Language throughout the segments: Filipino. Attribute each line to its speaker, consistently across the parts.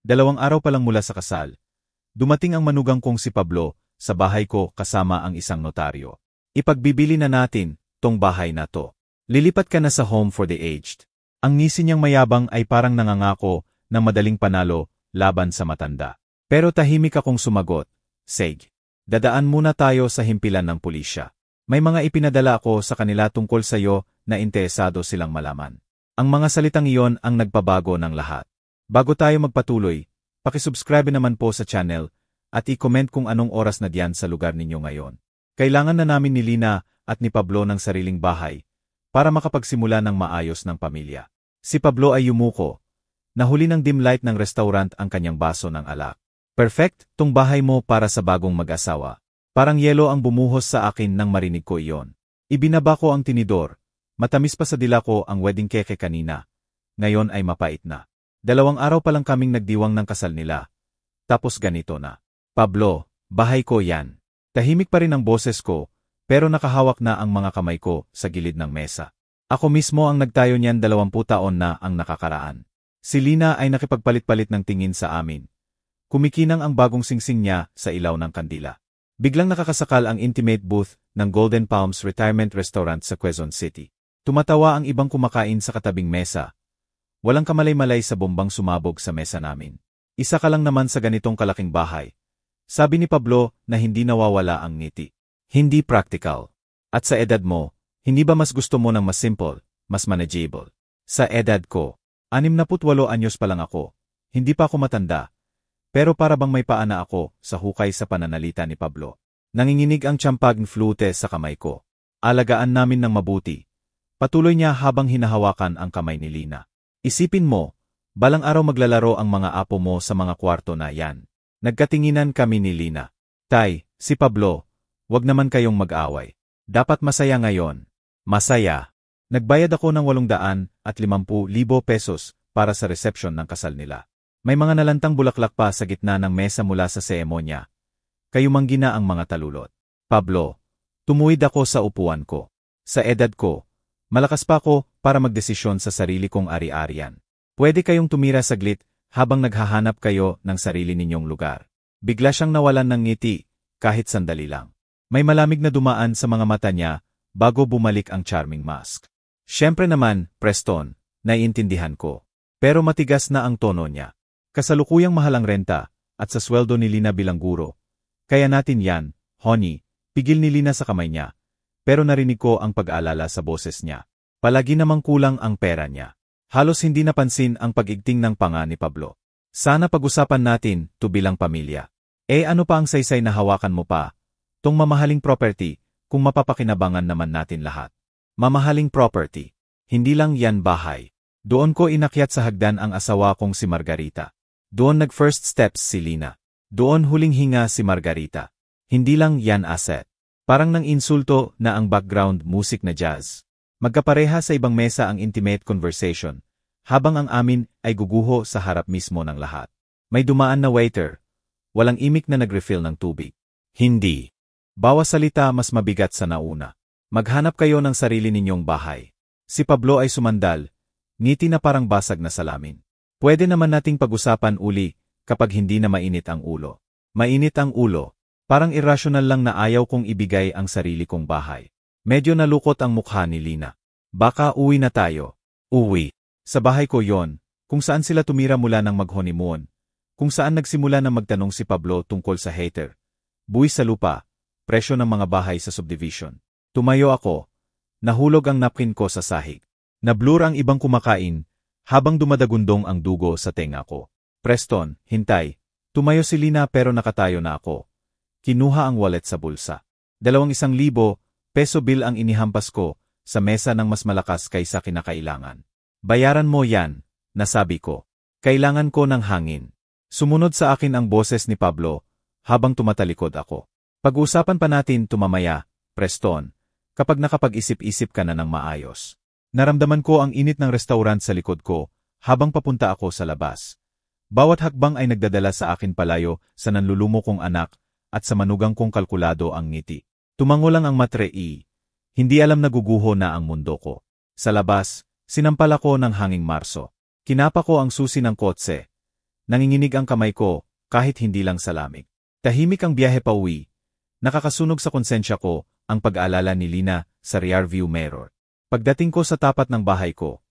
Speaker 1: 2 araw pa lang mula sa kasal, dumating ang manugang kong si Pablo sa bahay ko kasama ang isang notaryo. Ipagbibili na natin tong bahay na to. Lilipat ka na sa home for the aged. Ang ngisi niyang mayabang ay parang nangangako ng madaling panalo laban sa matanda. Pero tahimik akong sumagot, Seg, dadaan muna tayo sa himpilan ng pulisya. May mga ipinadala ako sa kanila tungkol sa iyo na interesado silang malaman. Ang mga salitang iyon ang nagpabago ng lahat. Bago tayo magpatuloy, pakisubscribe naman po sa channel at i-comment kung anong oras na diyan sa lugar ninyo ngayon. Kailangan na namin ni Lina at ni Pablo ng sariling bahay para makapagsimula ng maayos ng pamilya. Si Pablo ay yumuko. Nahuli ng dim light ng restaurant ang kanyang baso ng alak. Perfect, tong bahay mo para sa bagong mag-asawa. Parang yelo ang bumuhos sa akin nang marinig ko iyon. Ibinaba ko ang tinidor. Matamis pa sa dila ko ang wedding cake kanina. Ngayon ay mapait na. 2 araw pa lang kaming nagdiwang ng kasal nila. Tapos ganito na. Pablo, bahay ko yan. Tahimik pa rin ang boses ko, pero nakahawak na ang mga kamay ko sa gilid ng mesa. Ako mismo ang nagtayo niyan 20 taon na ang nakakaraan. Si Lina ay nakipagpalit-palit ng tingin sa amin. Kumikinang ang bagong singsing niya sa ilaw ng kandila. Biglang nakakasakal ang intimate booth ng Golden Palms Retirement Restaurant sa Quezon City. Tumatawa ang ibang kumakain sa katabing mesa. Walang kamalay-malay sa bombang sumabog sa mesa namin. Isa ka lang naman sa ganitong kalaking bahay. Sabi ni Pablo na hindi nawawala ang ngiti. Hindi practical. At sa edad mo, hindi ba mas gusto mo ng mas simple, mas manageable? Sa edad ko, 68 anyos pa lang ako. Hindi pa ako matanda. Pero para bang may paana ako sa hukay sa pananalita ni Pablo. Nanginginig ang tsampaging flute sa kamay ko. Alagaan namin ng mabuti. Patuloy niya habang hinahawakan ang kamay ni Lina. Isipin mo, balang araw maglalaro ang mga apo mo sa mga kwarto na yan. Nagkatinginan kami ni Lina. Tay, si Pablo, wag naman kayong mag-away. Dapat masaya ngayon. Masaya. Nagbayad ako ng 850,000 pesos para sa reception ng kasal nila. May mga nalantang bulaklak pa sa gitna ng mesa mula sa seremonya. Kayumanggi na ang mga talulot. Pablo, tumuwid ako sa upuan ko. Sa edad ko, malakas pa ako para magdesisyon sa sarili kong ari-arian. Pwede kayong tumira saglit habang naghahanap kayo ng sarili ninyong lugar. Bigla siyang nawalan ng ngiti, kahit sandali lang. May malamig na dumaan sa mga mata niya bago bumalik ang charming mask. Siyempre naman, Preston, naiintindihan ko. Pero matigas na ang tono niya. Kasalukuyang mahal ang renta at sa sweldo ni Lina bilang guro. Kaya natin yan, honey, pigil ni Lina sa kamay niya. Pero narinig ko ang pag-aalala sa boses niya. Palagi namang kulang ang pera niya. Halos hindi napansin ang pag-igting ng panga ni Pablo. Sana pag-usapan natin to bilang pamilya. Ano pa ang saysay na hawakan mo pa? Tong mamahaling property, kung mapapakinabangan naman natin lahat. Mamahaling property. Hindi lang yan bahay. Doon ko inakyat sa hagdan ang asawa kong si Margarita. Doon nag-first steps si Lina. Doon huling hinga si Margarita. Hindi lang yan asset. Parang nang insulto na ang background music na jazz. Magkapareha sa ibang mesa ang intimate conversation, habang ang amin ay guguho sa harap mismo ng lahat. May dumaan na waiter. Walang imik na nag-refill ng tubig. Hindi. Bawas salita mas mabigat sa nauna. Maghanap kayo ng sarili ninyong bahay. Si Pablo ay sumandal, ngiti na parang basag na salamin. Pwede naman nating pag-usapan uli kapag hindi na mainit ang ulo. Mainit ang ulo. Parang irrational lang na ayaw kong ibigay ang sarili kong bahay. Medyo nalukot ang mukha ni Lina. Baka uwi na tayo. Uwi. Sa bahay ko yon, kung saan sila tumira mula ng mag-honeymoon. Kung saan nagsimula na magtanong si Pablo tungkol sa hater. Buwis sa lupa, presyo ng mga bahay sa subdivision. Tumayo ako. Nahulog ang napkin ko sa sahig. Nablur ang ibang kumakain, habang dumadagundong ang dugo sa tenga ko. Preston, hintay. Tumayo si Lina pero nakatayo na ako. Kinuha ang wallet sa bulsa. 2,100 peso bill ang inihampas ko sa mesa ng mas malakas kaysa kinakailangan. Bayaran mo yan, nasabi ko. Kailangan ko ng hangin. Sumunod sa akin ang boses ni Pablo habang tumatalikod ako. Pag-uusapan pa natin tumamaya, Preston, kapag nakapag-isip-isip ka na ng maayos. Naramdaman ko ang init ng restaurant sa likod ko habang papunta ako sa labas. Bawat hakbang ay nagdadala sa akin palayo sa nanlulumo kong anak at sa manugang kong kalkulado ang ngiti. Tumango lang ang matre-i. Hindi alam na guguho na ang mundo ko. Sa labas, sinampal ako ng hanging marso. Kinapa ko ang susi ng kotse. Nanginginig ang kamay ko, kahit hindi lang sa lamig. Tahimik ang biyahe pauwi. Nakakasunog sa konsensya ko ang pag-aalala ni Lina sa rearview mirror. Pagdating ko sa tapat ng bahay ko,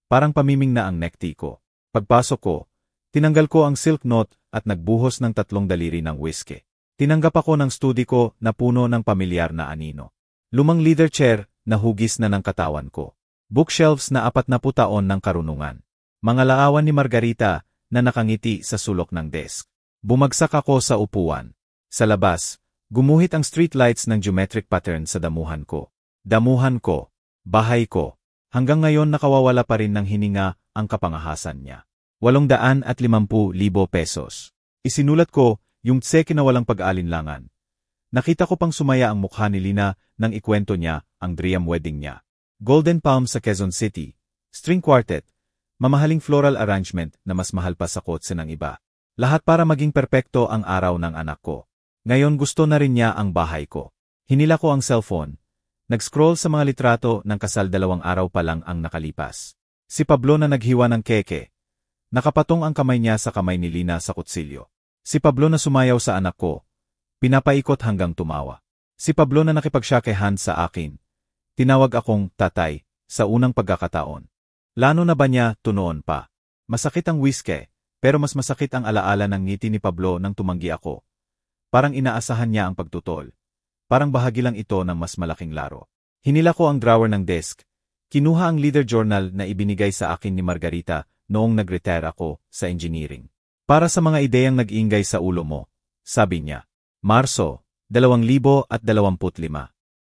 Speaker 1: parang pamiming na ang necktie ko. Pagpasok ko, tinanggal ko ang silk note at nagbuhos ng 3 daliri ng whiskey. Tinanggap ako ng studi ko na puno ng pamilyar na anino. Lumang leather chair na hugis na ng katawan ko. Bookshelves na 40 taon ng karunungan. Mga laawan ni Margarita na nakangiti sa sulok ng desk. Bumagsak ako sa upuan. Sa labas, gumuhit ang streetlights ng geometric pattern sa damuhan ko. Damuhan ko, bahay ko. Hanggang ngayon nakawawala pa rin ng hininga ang kapangahasan niya. 850,000 pesos. Isinulat ko yung tseke na walang pag-alinlangan. Nakita ko pang sumaya ang mukha ni Lina nang ikwento niya ang dream wedding niya. Golden Palm sa Quezon City, string quartet, mamahaling floral arrangement na mas mahal pa sa kotse ng iba. Lahat para maging perpekto ang araw ng anak ko. Ngayon gusto na rin niya ang bahay ko. Hinila ko ang cellphone. Nag-scroll sa mga litrato ng kasal 2 araw pa lang ang nakalipas. Si Pablo na naghiwa ng keke. Nakapatong ang kamay niya sa kamay ni Lina sa kutsilyo. Si Pablo na sumayaw sa anak ko. Pinapaikot hanggang tumawa. Si Pablo na nakipagsakehan sa akin. Tinawag akong tatay sa unang pagkakataon. Lano na ba niya tunoon pa? Masakit ang whiskey, pero mas masakit ang alaala ng ngiti ni Pablo nang tumanggi ako. Parang inaasahan niya ang pagtutol. Parang bahagi lang ito ng mas malaking laro. Hinila ko ang drawer ng desk. Kinuha ang leader journal na ibinigay sa akin ni Margarita noong nag-retire ako sa engineering. Para sa mga ideyang nag-ingay sa ulo mo, sabi niya. Marso, 2025.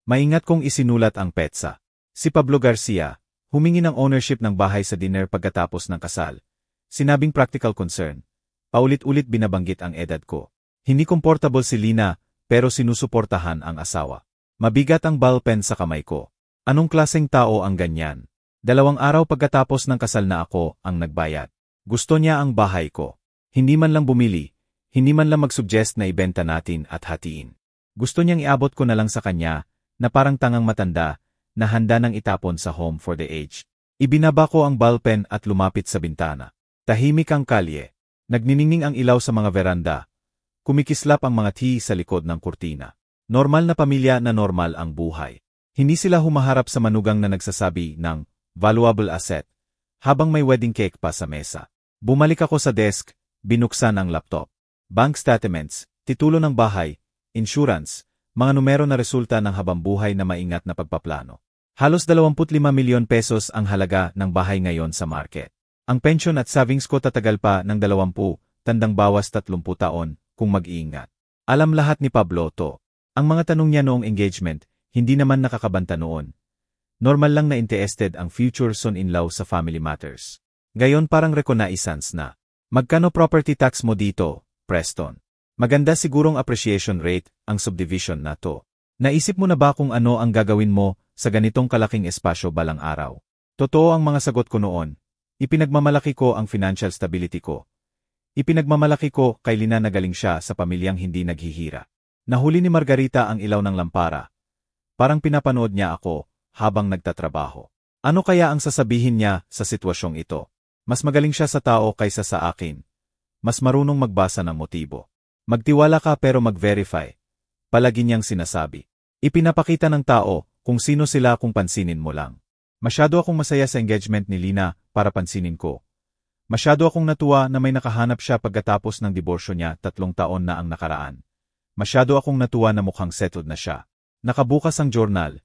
Speaker 1: Maingat kong isinulat ang petsa. Si Pablo Garcia, humingi ng ownership ng bahay sa dinner pagkatapos ng kasal. Sinabing practical concern. Paulit-ulit binabanggit ang edad ko. Hindi comfortable si Lina, pero sinusuportahan ang asawa. Mabigat ang ballpen sa kamay ko. Anong klaseng tao ang ganyan? 2 araw pagkatapos ng kasal na ako ang nagbayad. Gusto niya ang bahay ko. Hindi man lang bumili, hindi man lang mag-suggest na ibenta natin at hatiin. Gusto niyang iabot ko na lang sa kanya, na parang tangang matanda, na handa nang itapon sa home for the aged. Ibinaba ko ang ballpen at lumapit sa bintana. Tahimik ang kalye. Nagniningning ang ilaw sa mga veranda. Kumikislap ang mga tea sa likod ng kurtina. Normal na pamilya na normal ang buhay. Hindi sila humaharap sa manugang na nagsasabi ng valuable asset, habang may wedding cake pa sa mesa. Bumalik ako sa desk, binuksan ang laptop. Bank statements, titulo ng bahay, insurance, mga numero na resulta ng habambuhay na maingat na pagpaplano. Halos 25 milyon pesos ang halaga ng bahay ngayon sa market. Ang pension at savings ko tatagal pa ng 20, tandang bawas 30 taon, kung mag-iingat. Alam lahat ni Pablo to. Ang mga tanong niya noong engagement, hindi naman nakakabanta noon. Normal lang na interested ang future son-in-law sa family matters. Gayon parang reconnaissance na. Magkano property tax mo dito, Preston? Maganda sigurong appreciation rate ang subdivision na to. Naisip mo na ba kung ano ang gagawin mo sa ganitong kalaking espasyo balang araw? Totoo ang mga sagot ko noon. Ipinagmamalaki ko ang financial stability ko. Ipinagmamalaki ko kay Lina na galing siya sa pamilyang hindi naghihira. Nahuli ni Margarita ang ilaw ng lampara. Parang pinapanood niya ako habang nagtatrabaho. Ano kaya ang sasabihin niya sa sitwasyong ito? Mas magaling siya sa tao kaysa sa akin. Mas marunong magbasa ng motibo. Magtiwala ka pero mag-verify. Palagi niyang sinasabi. Ipinapakita ng tao kung sino sila kung pansinin mo lang. Masyado akong masaya sa engagement ni Lina para pansinin ko. Masyado akong natuwa na may nakahanap siya pagkatapos ng diborsyo niya 3 taon na ang nakaraan. Masyado akong natuwa na mukhang settled na siya. Nakabukas ang journal.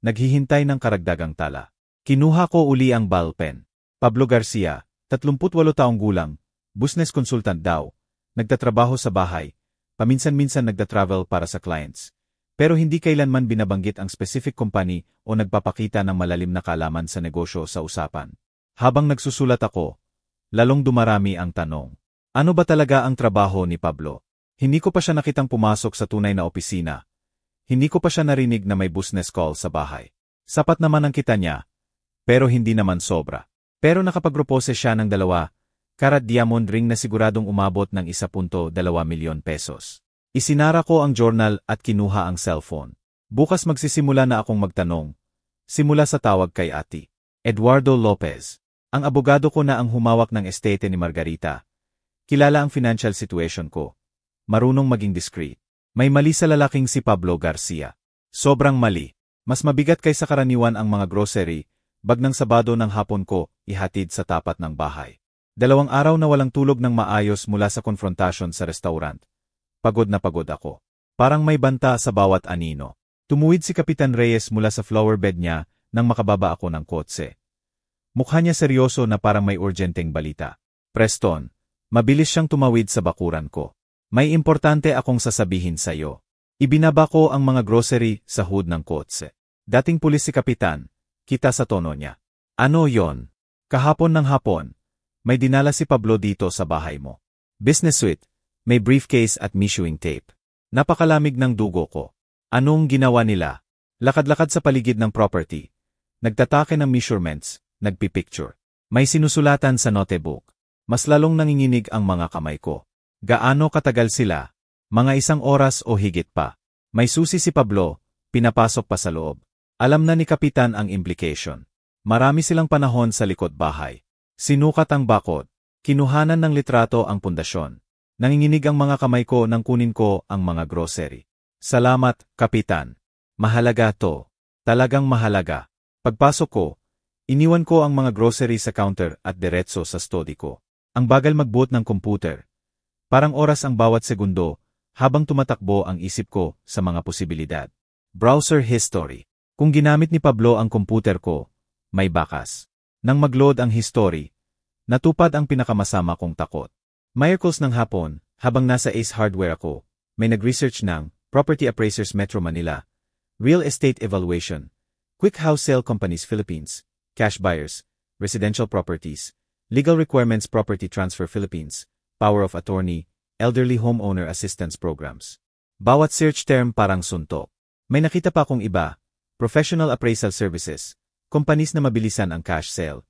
Speaker 1: Naghihintay ng karagdagang tala. Kinuha ko uli ang ballpen. Pablo Garcia, 38 taong gulang, business consultant daw. Nagtatrabaho sa bahay. Paminsan-minsan nagda-travel para sa clients. Pero hindi kailanman binabanggit ang specific company o nagpapakita ng malalim na kaalaman sa negosyo sa usapan. Habang nagsusulat ako, lalong dumarami ang tanong. Ano ba talaga ang trabaho ni Pablo? Hindi ko pa siya nakitang pumasok sa tunay na opisina. Hindi ko pa siya narinig na may business call sa bahay. Sapat naman ang kita niya, pero hindi naman sobra. Pero nakapagpropose siya ng 2 karat diamond ring na siguradong umabot ng 1.2 milyon pesos. Isinara ko ang journal at kinuha ang cellphone. Bukas magsisimula na akong magtanong. Simula sa tawag kay Ati. Eduardo Lopez. Ang abogado ko na ang humawak ng estate ni Margarita. Kilala ang financial situation ko. Marunong maging discreet. May mali sa lalaking si Pablo Garcia. Sobrang mali. Mas mabigat kaysa karaniwan ang mga grocery, bag ng Sabado ng hapon ko, ihatid sa tapat ng bahay. 2 araw na walang tulog ng maayos mula sa konfrontasyon sa restaurant. Pagod na pagod ako. Parang may banta sa bawat anino. Tumuwid si Kapitan Reyes mula sa flower bed niya nang makababa ako ng kotse. Mukha niya seryoso na parang may urgenteng balita. Preston, mabilis siyang tumawid sa bakuran ko. May importante akong sasabihin sa iyo. Ibinaba ko ang mga grocery sa hood ng kotse. Dating pulis si Kapitan, kita sa tono niya. Ano yon? Kahapon ng hapon, may dinala si Pablo dito sa bahay mo. Business suite, may briefcase at measuring tape. Napakalamig ng dugo ko. Anong ginawa nila? Lakad-lakad sa paligid ng property. Nagtatake ng measurements, nagpipicture. May sinusulatan sa notebook. Mas lalong nanginginig ang mga kamay ko. Gaano katagal sila? Mga 1 oras o higit pa. May susi si Pablo, pinapasok pa sa loob. Alam na ni Kapitan ang implication. Marami silang panahon sa likod bahay. Sinukat ang bakod. Kinuhanan ng litrato ang pundasyon. Nanginginig ang mga kamay ko nang kunin ko ang mga grocery. Salamat, Kapitan. Mahalaga to. Talagang mahalaga. Pagpasok ko, iniwan ko ang mga grocery sa counter at diretso sa study ko. Ang bagal magbuot ng computer. Parang oras ang bawat segundo habang tumatakbo ang isip ko sa mga posibilidad. Browser history. Kung ginamit ni Pablo ang computer ko, may bakas. Nang mag-load ang history, natupad ang pinakamasama kong takot. Miracles ng hapon, habang nasa Ace Hardware ako, may nag-research ng Property Appraisers Metro Manila, Real Estate Evaluation, Quick House Sale Companies Philippines, Cash Buyers, Residential Properties, Legal Requirements Property Transfer Philippines, Power of Attorney, Elderly Homeowner Assistance Programs. Bawat search term parang suntok. May nakita pa akong iba, Professional Appraisal Services, companies na mabilisan ang cash sale,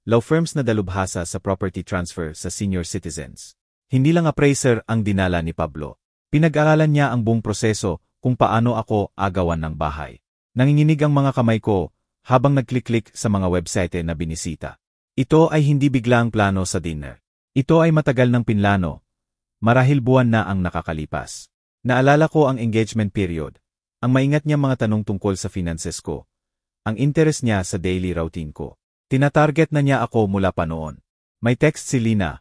Speaker 1: law firms na dalubhasa sa property transfer sa senior citizens. Hindi lang appraiser ang dinala ni Pablo. Pinag-aralan niya ang buong proseso kung paano ako agawan ng bahay. Nanginginig ang mga kamay ko habang nagklik-klik sa mga website na binisita. Ito ay hindi biglang plano sa dinner. Ito ay matagal ng pinlano. Marahil buwan na ang nakakalipas. Naalala ko ang engagement period. Ang maingat niya mga tanong tungkol sa finances ko. Ang interest niya sa daily routine ko. Tinatarget na niya ako mula pa noon. May text si Lina.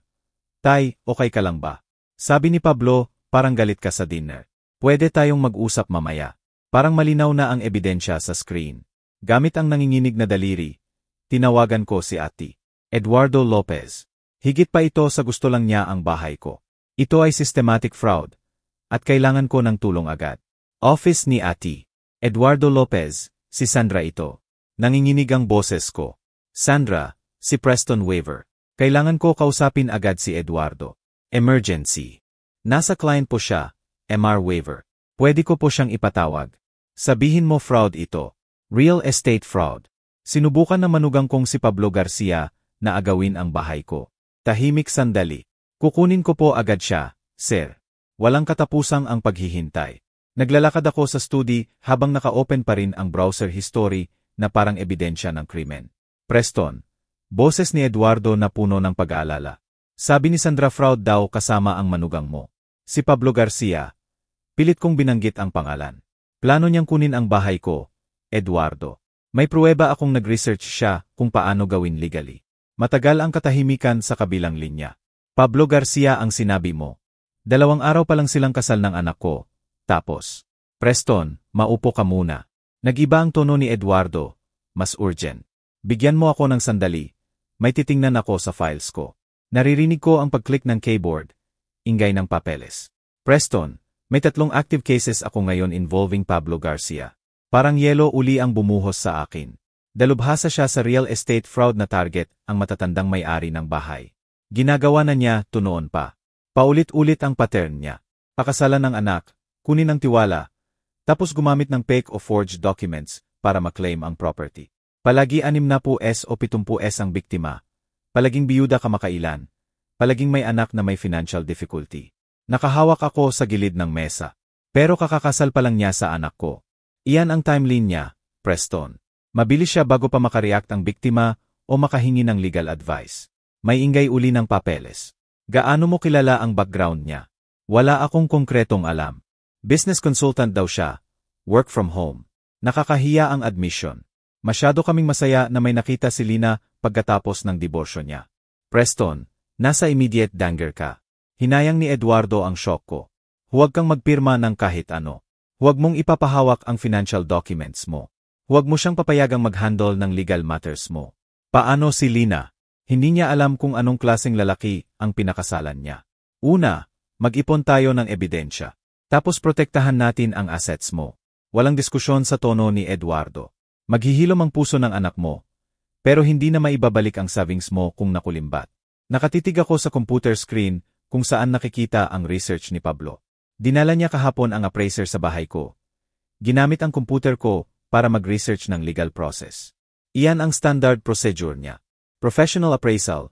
Speaker 1: Tay, okay ka lang ba? Sabi ni Pablo, parang galit ka sa dinner. Pwede tayong mag-usap mamaya. Parang malinaw na ang ebidensya sa screen. Gamit ang nanginginig na daliri, tinawagan ko si Ati. Eduardo Lopez. Higit pa ito sa gusto lang niya ang bahay ko. Ito ay systematic fraud. At kailangan ko ng tulong agad. Office ni Ati. Eduardo Lopez, si Sandra ito. Nanginginig ang boses ko. Sandra, si Preston Waiver. Kailangan ko kausapin agad si Eduardo. Emergency. Nasa client po siya, MR Waiver. Pwede ko po siyang ipatawag. Sabihin mo fraud ito. Real estate fraud. Sinubukan na manugang kong si Pablo Garcia na agawin ang bahay ko. Tahimik sandali. Kukunin ko po agad siya, sir. Walang katapusang ang paghihintay. Naglalakad ako sa study habang naka-open pa rin ang browser history na parang ebidensya ng krimen. Preston. Boses ni Eduardo na puno ng pag-aalala. Sabi ni Sandra fraud daw kasama ang manugang mo. Si Pablo Garcia. Pilit kong binanggit ang pangalan. Plano niyang kunin ang bahay ko, Eduardo. May pruweba akong nag-research siya kung paano gawin legally. Matagal ang katahimikan sa kabilang linya. Pablo Garcia ang sinabi mo. 2 araw pa lang silang kasal ng anak ko. Tapos, Preston, maupo ka muna. Nag-iba ang tono ni Eduardo, mas urgent. Bigyan mo ako ng sandali. May titingnan ako sa files ko. Naririnig ko ang pag-click ng keyboard. Ingay ng papeles. Preston, may 3 active cases ako ngayon involving Pablo Garcia. Parang yelo uli ang bumuhos sa akin. Dalubhasa siya sa real estate fraud na target ang matatandang may-ari ng bahay. Ginagawa na niya to noon pa. Paulit-ulit ang pattern niya. Pakasalan ng anak, kunin ang tiwala, tapos gumamit ng fake o forged documents para maklaim ang property. Palagi 60S o 70S ang biktima. Palaging biyuda kamakailan. Palaging may anak na may financial difficulty. Nakahawak ako sa gilid ng mesa. Pero kakakasal pa lang niya sa anak ko. Iyan ang timeline niya, Preston. Mabilis siya bago pa makareact ang biktima o makahingi ng legal advice. May ingay uli ng papeles. Gaano mo kilala ang background niya? Wala akong konkretong alam. Business consultant daw siya. Work from home. Nakakahiya ang admission. Masyado kaming masaya na may nakita si Lina pagkatapos ng diborsyo niya. Preston, nasa immediate danger ka. Hinayang ni Eduardo ang shock ko. Huwag kang magpirma ng kahit ano. Huwag mong ipapahawak ang financial documents mo. Huwag mo siyang papayagang mag-handle ng legal matters mo. Paano si Lina? Hindi niya alam kung anong klaseng lalaki ang pinakasalan niya. Una, mag-ipon tayo ng ebidensya. Tapos protektahan natin ang assets mo. Walang diskusyon sa tono ni Eduardo. Maghihilom ang puso ng anak mo. Pero hindi na maibabalik ang savings mo kung nakulimbat. Nakatitig ako sa computer screen kung saan nakikita ang research ni Pablo. Dinala niya kahapon ang appraiser sa bahay ko. Ginamit ang computer ko para mag-research ng legal process. Iyan ang standard procedure niya. Professional appraisal,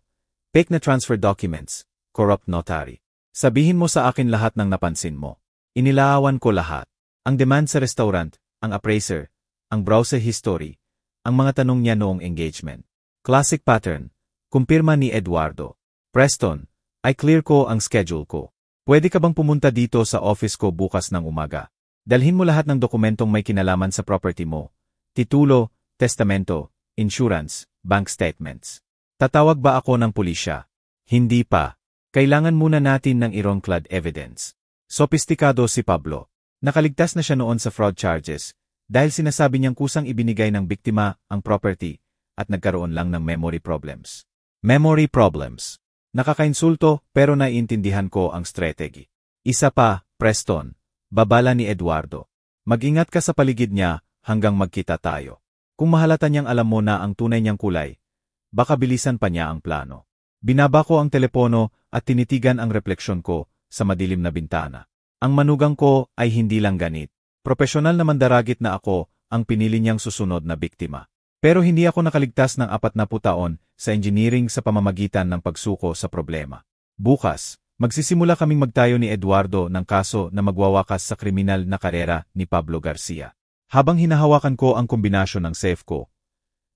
Speaker 1: fake na transfer documents, corrupt notary. Sabihin mo sa akin lahat ng napansin mo. Inilaawan ko lahat. Ang demand sa restaurant, ang appraiser, ang browser history, ang mga tanong niya noong engagement. Classic pattern, kumpirma ni Eduardo. Preston, I clear ko ang schedule ko. Pwede ka bang pumunta dito sa office ko bukas ng umaga? Dalhin mo lahat ng dokumentong may kinalaman sa property mo. Titulo, testamento, insurance, bank statements. Tatawag ba ako ng pulisya? Hindi pa. Kailangan muna natin ng ironclad evidence. Sopistikado si Pablo. Nakaligtas na siya noon sa fraud charges dahil sinasabi niyang kusang ibinigay ng biktima ang property at nagkaroon lang ng memory problems. Memory problems. Nakakainsulto pero naiintindihan ko ang strategy. Isa pa, Preston. Babala ni Eduardo. Mag-ingat ka sa paligid niya hanggang magkita tayo. Kung mahalata niyang alam mo na ang tunay niyang kulay, baka bilisan pa niya ang plano. Binaba ko ang telepono at tinitigan ang refleksyon ko sa madilim na bintana. Ang manugang ko ay hindi lang ganit. Profesional na mandaragit na ako ang pinili niyang susunod na biktima. Pero hindi ako nakaligtas ng 40 taon sa engineering sa pamamagitan ng pagsuko sa problema. Bukas, magsisimula kaming magtayo ni Eduardo ng kaso na magwawakas sa kriminal na karera ni Pablo Garcia. Habang hinahawakan ko ang kombinasyon ng safe ko,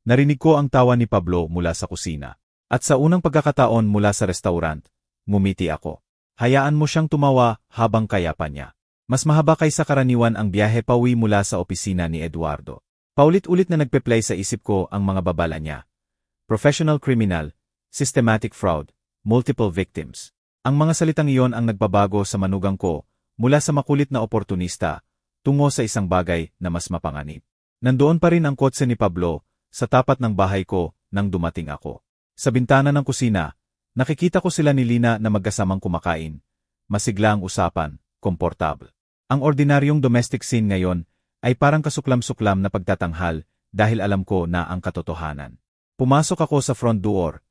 Speaker 1: narinig ko ang tawa ni Pablo mula sa kusina. At sa unang pagkakataon mula sa restaurant, ngumiti ako. Hayaan mo siyang tumawa habang kaya pa niya. Mas mahaba kaysa karaniwan ang biyahe pauwi mula sa opisina ni Eduardo. Paulit-ulit na nagpe-play sa isip ko ang mga babala niya. Professional criminal, systematic fraud, multiple victims. Ang mga salitang iyon ang nagbabago sa manugang ko mula sa makulit na oportunista tungo sa isang bagay na mas mapanganib. Nandoon pa rin ang kotse ni Pablo sa tapat ng bahay ko nang dumating ako. Sa bintana ng kusina, nakikita ko sila ni Lina na magkasamang kumakain. Masigla ang usapan, komportable. Ang ordinaryong domestic scene ngayon ay parang kasuklam-suklam na pagtatanghal dahil alam ko na ang katotohanan. Pumasok ako sa front door.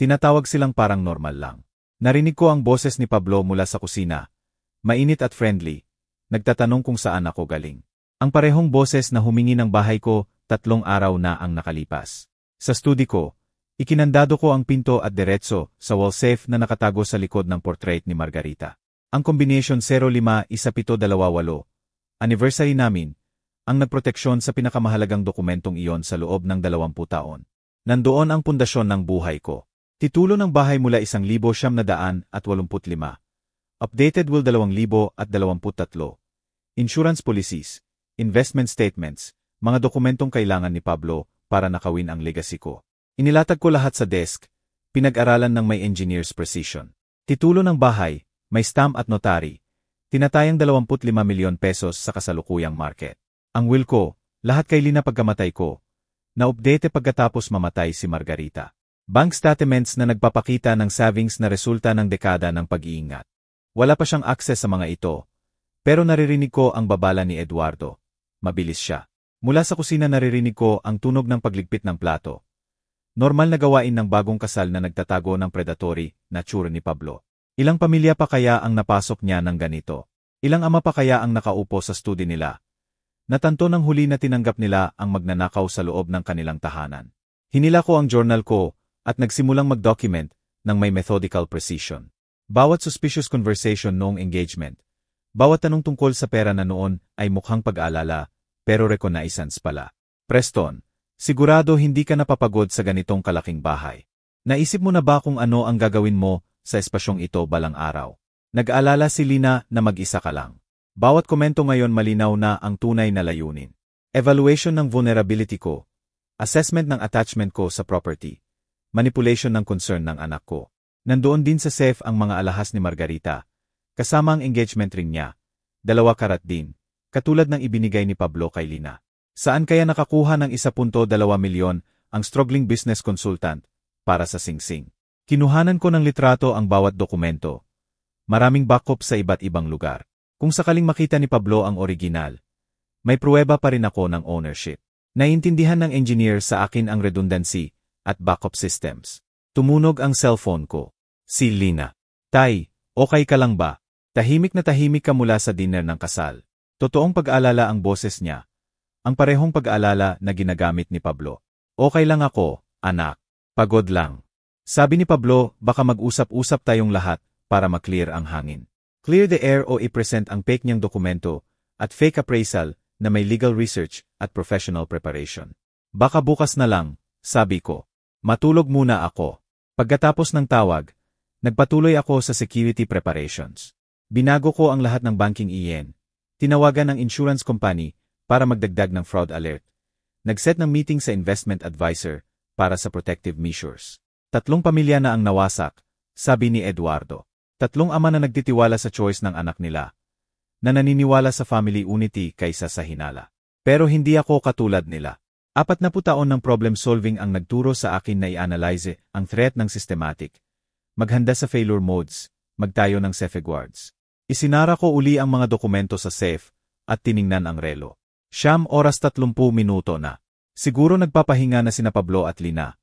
Speaker 1: Tinatawag silang parang normal lang. Narinig ko ang boses ni Pablo mula sa kusina. Mainit at friendly. Nagtatanong kung saan ako galing. Ang parehong boses na humingi ng bahay ko 3 araw na ang nakalipas. Sa study ko, ikinandado ko ang pinto at diretso sa wall safe na nakatago sa likod ng portrait ni Margarita. Ang combination 051728, anniversary namin, ang nagproteksyon sa pinakamahalagang dokumentong iyon sa loob ng 20 taon. Nandoon ang pundasyon ng buhay ko. Titulo ng bahay mula 1,985. Updated will 2023. Insurance policies, investment statements, mga dokumentong kailangan ni Pablo para nakawin ang legacy ko. Inilatag ko lahat sa desk, pinag-aralan ng may engineer's precision. Titulo ng bahay, may stamp at notary, tinatayang 25 milyon pesos sa kasalukuyang market. Ang will ko, lahat kay Lina pagkamatay ko, na-update pagkatapos mamatay si Margarita. Bank statements na nagpapakita ng savings na resulta ng dekada ng pag-iingat. Wala pa siyang access sa mga ito, pero naririnig ko ang babala ni Eduardo. Mabilis siya. Mula sa kusina naririnig ko ang tunog ng pagligpit ng plato. Normal na gawain ng bagong kasal na nagtatago ng predatory na tsura ni Pablo. Ilang pamilya pa kaya ang napasok niya ng ganito? Ilang ama pa kaya ang nakaupo sa study nila? Natanto ng huli na tinanggap nila ang magnanakaw sa loob ng kanilang tahanan. Hinila ko ang journal ko at nagsimulang mag-document ng may methodical precision. Bawat suspicious conversation noong engagement, bawat tanong tungkol sa pera na noon ay mukhang pag-aalala, pero reconnaissance pala. Preston, sigurado hindi ka napapagod sa ganitong kalaking bahay. Naisip mo na ba kung ano ang gagawin mo sa espasyong ito balang araw. Nag-aalala si Lina na mag-isa ka lang. Bawat komento ngayon malinaw na ang tunay na layunin. Evaluation ng vulnerability ko, assessment ng attachment ko sa property, manipulation ng concern ng anak ko. Nandoon din sa safe ang mga alahas ni Margarita, kasama ang engagement ring niya, 2 karat din, katulad ng ibinigay ni Pablo kay Lina. Saan kaya nakakuha ng 1.2 milyon ang struggling business consultant para sa Singsing? Kinuhanan ko ng litrato ang bawat dokumento. Maraming backup sa iba't ibang lugar. Kung sakaling makita ni Pablo ang original, may pruweba pa rin ako ng ownership. Naiintindihan ng engineer sa akin ang redundancy at backup systems. Tumunog ang cellphone ko. Si Lina. Tay, okay ka lang ba? Tahimik na tahimik ka mula sa dinner ng kasal. Totoong pag-alala ang boses niya. Ang parehong pag-alala na ginagamit ni Pablo. Okay lang ako, anak. Pagod lang. Sabi ni Pablo, baka mag-usap-usap tayong lahat para maklear ang hangin. Clear the air o i-present ang fake niyang dokumento at fake appraisal na may legal research at professional preparation. Baka bukas na lang, sabi ko. Matulog muna ako. Pagkatapos ng tawag, nagpatuloy ako sa security preparations. Binago ko ang lahat ng banking IN. Tinawagan ng insurance company para magdagdag ng fraud alert. Nagset ng meeting sa investment advisor para sa protective measures. 3 pamilya na ang nawasak, sabi ni Eduardo. 3 ama na nagtitiwala sa choice ng anak nila, na naniniwala sa family unity kaysa sa hinala. Pero hindi ako katulad nila. 40 taon ng problem solving ang nagturo sa akin na i-analyze ang threat ng systematic. Maghanda sa failure modes, magtayo ng safeguards. Isinara ko uli ang mga dokumento sa safe at tiningnan ang relo. 9:30 minuto na. Siguro nagpapahinga na sina Pablo at Lina.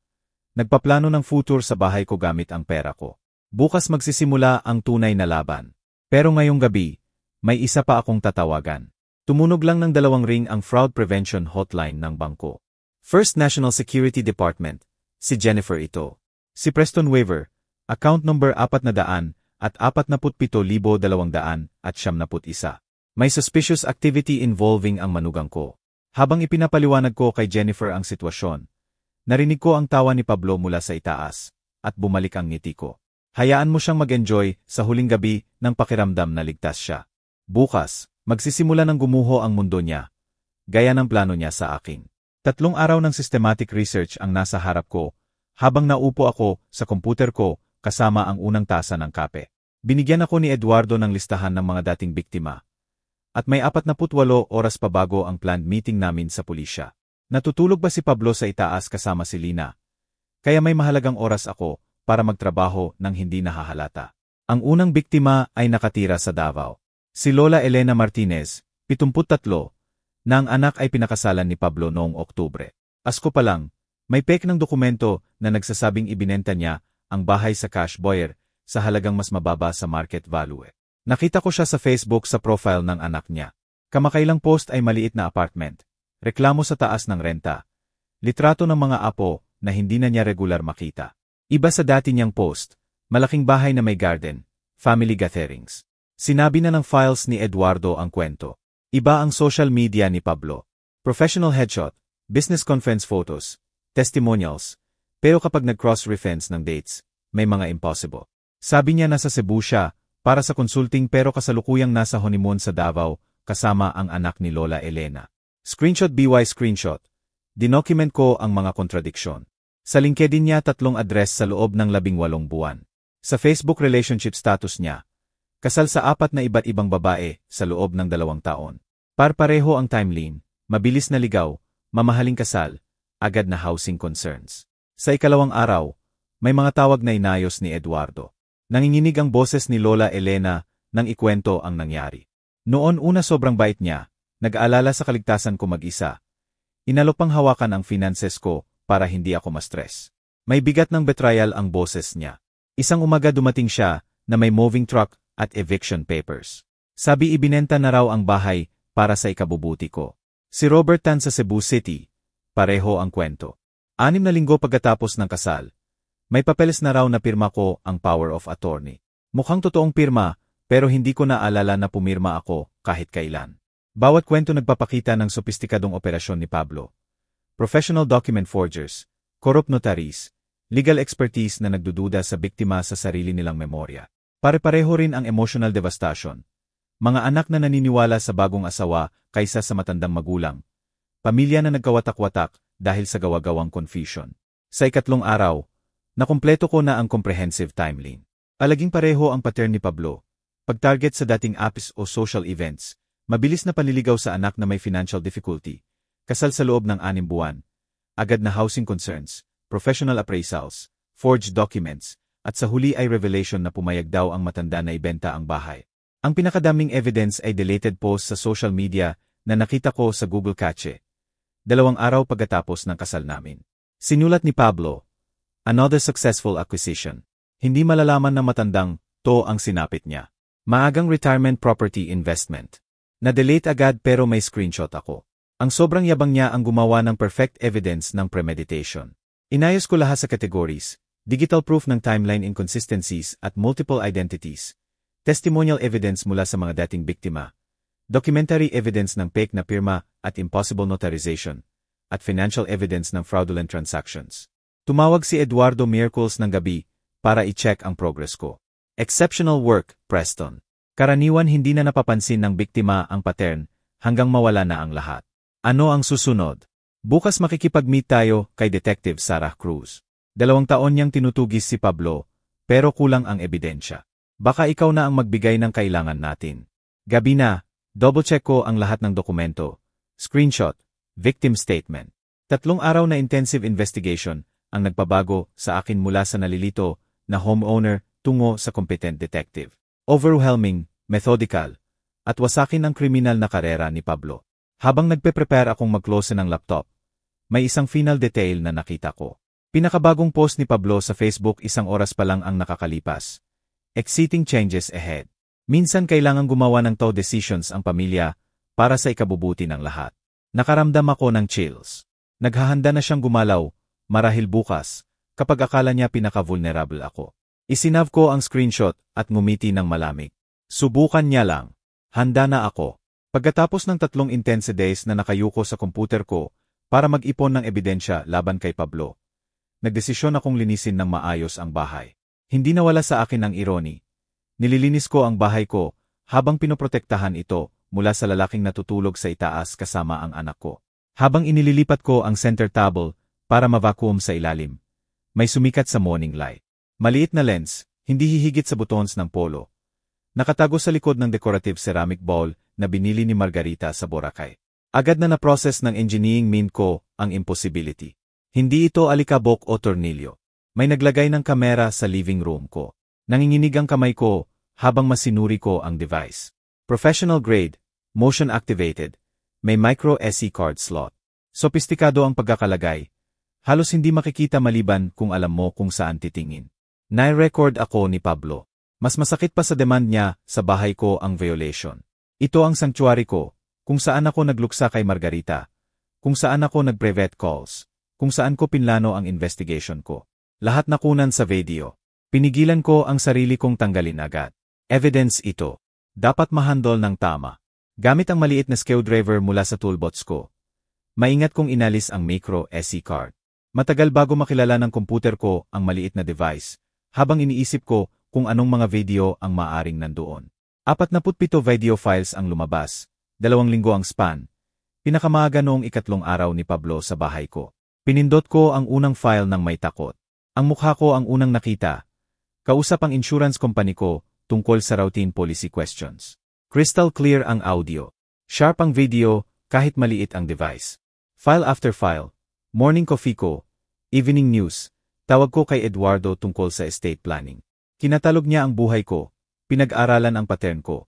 Speaker 1: Nagpaplano ng future sa bahay ko gamit ang pera ko. Bukas magsisimula ang tunay na laban. Pero ngayong gabi, may isa pa akong tatawagan. Tumunog lang ng 2 ring ang fraud prevention hotline ng bangko. First National Security Department, si Jennifer ito. Si Preston Waiver, account number 400 at 47,291. May suspicious activity involving ang manugang ko. Habang ipinapaliwanag ko kay Jennifer ang sitwasyon, narinig ko ang tawa ni Pablo mula sa itaas, at bumalik ang ngiti ko. Hayaan mo siyang mag-enjoy sa huling gabi ng pakiramdam na ligtas siya. Bukas, magsisimula ng gumuho ang mundo niya, gaya ng plano niya sa akin. 3 araw ng systematic research ang nasa harap ko, habang naupo ako sa komputer ko kasama ang unang tasa ng kape. Binigyan ako ni Eduardo ng listahan ng mga dating biktima. At may 48 oras pa bago ang planned meeting namin sa pulisya. Natutulog ba si Pablo sa itaas kasama si Lina? Kaya may mahalagang oras ako para magtrabaho ng hindi nahahalata. Ang unang biktima ay nakatira sa Davao. Si Lola Elena Martinez, 73, na ang anak ay pinakasalan ni Pablo noong Oktubre. Asko pa lang, may pek ng dokumento na nagsasabing ibinenta niya ang bahay sa cash buyer sa halagang mas mababa sa market value. Nakita ko siya sa Facebook sa profile ng anak niya. Kamakailang post ay maliit na apartment, reklamo sa taas ng renta, litrato ng mga apo na hindi na niya regular makita. Iba sa dati niyang post, malaking bahay na may garden, family gatherings. Sinabi na ng files ni Eduardo ang kwento. Iba ang social media ni Pablo. Professional headshot, business conference photos, testimonials, pero kapag nag-cross-reference ng dates, may mga impossible. Sabi niya nasa Cebu siya, para sa consulting pero kasalukuyang nasa honeymoon sa Davao, kasama ang anak ni Lola Elena. Screenshot by screenshot. Dinocument ko ang mga kontradiksyon. Sa LinkedIn niya 3 address sa loob ng 18 buwan. Sa Facebook relationship status niya, kasal sa 4 na iba't ibang babae sa loob ng 2 taon. Parpareho ang timeline, mabilis na ligaw, mamahaling kasal, agad na housing concerns. Sa ikalawang araw, may mga tawag na inayos ni Eduardo. Nanginginig ang boses ni Lola Elena nang ikwento ang nangyari. Noon una sobrang bait niya, nag-aalala sa kaligtasan ko mag-isa. Inalok pang hawakan ang finances ko para hindi ako ma-stress. May bigat ng betrayal ang boses niya. Isang umaga dumating siya na may moving truck at eviction papers. Sabi ibinenta na raw ang bahay para sa ikabubuti ko. Si Robert Tan sa Cebu City, pareho ang kwento. 6 na linggo pagkatapos ng kasal, may papeles na raw na pirma ko ang power of attorney. Mukhang totoong pirma, pero hindi ko naalala na pumirma ako kahit kailan. Bawat kwento nagpapakita ng sopistikadong operasyon ni Pablo. Professional document forgers, corrupt notaries, legal expertise na nagdududa sa biktima sa sarili nilang memorya. Pare-pareho rin ang emotional devastation. Mga anak na naniniwala sa bagong asawa kaysa sa matandang magulang. Pamilya na nagkawatak-watak dahil sa gawa-gawang confusion. Sa ikatlong araw, nakumpleto ko na ang comprehensive timeline. Palaging pareho ang pattern ni Pablo. Pag-target sa dating apps o social events, mabilis na panliligaw sa anak na may financial difficulty, kasal sa loob ng 6 buwan, agad na housing concerns, professional appraisals, forged documents, at sa huli ay revelation na pumayag daw ang matanda na ibenta ang bahay. Ang pinakadaming evidence ay deleted posts sa social media na nakita ko sa Google Cache. 2 araw pagkatapos ng kasal namin. Sinulat ni Pablo, another successful acquisition. Hindi malalaman na matandang to ang sinapit niya. Maagang retirement property investment. Na-delete agad pero may screenshot ako. Ang sobrang yabang niya ang gumawa ng perfect evidence ng premeditation. Inayos ko lahat sa categories. Digital proof ng timeline inconsistencies at multiple identities, testimonial evidence mula sa mga dating biktima, documentary evidence ng fake na pirma at impossible notarization, at financial evidence ng fraudulent transactions. Tumawag si Eduardo Miercules ng gabi para i-check ang progress ko. Exceptional work, Preston. Karaniwan hindi na napapansin ng biktima ang pattern hanggang mawala na ang lahat. Ano ang susunod? Bukas makikipag-meet tayo kay Detective Sarah Cruz. 2 taon niyang tinutugis si Pablo, pero kulang ang ebidensya. Baka ikaw na ang magbigay ng kailangan natin. Gabi na, double-check ko ang lahat ng dokumento. Screenshot, victim statement. 3 araw na intensive investigation ang nagpabago sa akin mula sa nalilito na homeowner tungo sa competent detective. Overwhelming, methodical, at wasakin ang kriminal na karera ni Pablo. Habang nagpe-prepare akong mag-close ng laptop, may isang final detail na nakita ko. Pinakabagong post ni Pablo sa Facebook 1 oras pa lang ang nakakalipas. Exciting changes ahead. Minsan kailangang gumawa ng tough decisions ang pamilya para sa ikabubuti ng lahat. Nakaramdam ako ng chills. Naghahanda na siyang gumalaw, marahil bukas, kapag akala niya pinaka-vulnerable ako. Isinav ko ang screenshot at ngumiti ng malamig. Subukan niya lang. Handa na ako. Pagkatapos ng 3 intense days na nakayuko sa komputer ko para mag-ipon ng ebidensya laban kay Pablo, nagdesisyon akong linisin ng maayos ang bahay. Hindi nawala sa akin ang irony. Nililinis ko ang bahay ko habang pinoprotektahan ito mula sa lalaking natutulog sa itaas kasama ang anak ko. Habang inililipat ko ang center table para ma-vacuum sa ilalim, may sumikat sa morning light. Maliit na lens, hindi hihigit sa buttons ng polo. Nakatago sa likod ng decorative ceramic bowl na binili ni Margarita sa Boracay. Agad na na-process ng engineering mind ko ang impossibility. Hindi ito alikabok o tornilyo. May naglagay ng kamera sa living room ko. Nanginginig ang kamay ko habang masinuri ko ang device. Professional grade, motion activated, may micro SD card slot. Sopistikado ang pagkakalagay. Halos hindi makikita maliban kung alam mo kung saan titingin. Nai-record ako ni Pablo. Mas masakit pa sa demand niya sa bahay ko ang violation. Ito ang sanctuary ko, kung saan ako nagluksa kay Margarita, kung saan ako nag-private calls, kung saan ko pinlano ang investigation ko. Lahat nakunan sa video. Pinigilan ko ang sarili kong tanggalin agad. Evidence ito. Dapat mahandol ng tama. Gamit ang maliit na screwdriver mula sa toolbox ko. Maingat kong inalis ang micro SD card. Matagal bago makilala ng komputer ko ang maliit na device, habang iniisip ko kung anong mga video ang maaring nandoon. 47 video files ang lumabas, 2 linggo ang span. Pinakamaaga noong 3 araw ni Pablo sa bahay ko. Pinindot ko ang unang file ng may takot. Ang mukha ko ang unang nakita. Kausap ang insurance company ko tungkol sa routine policy questions. Crystal clear ang audio. Sharp ang video kahit maliit ang device. File after file. Morning coffee ko. Evening news. Tawag ko kay Eduardo tungkol sa estate planning. Kinatalog niya ang buhay ko. Pinag-aralan ang pattern ko.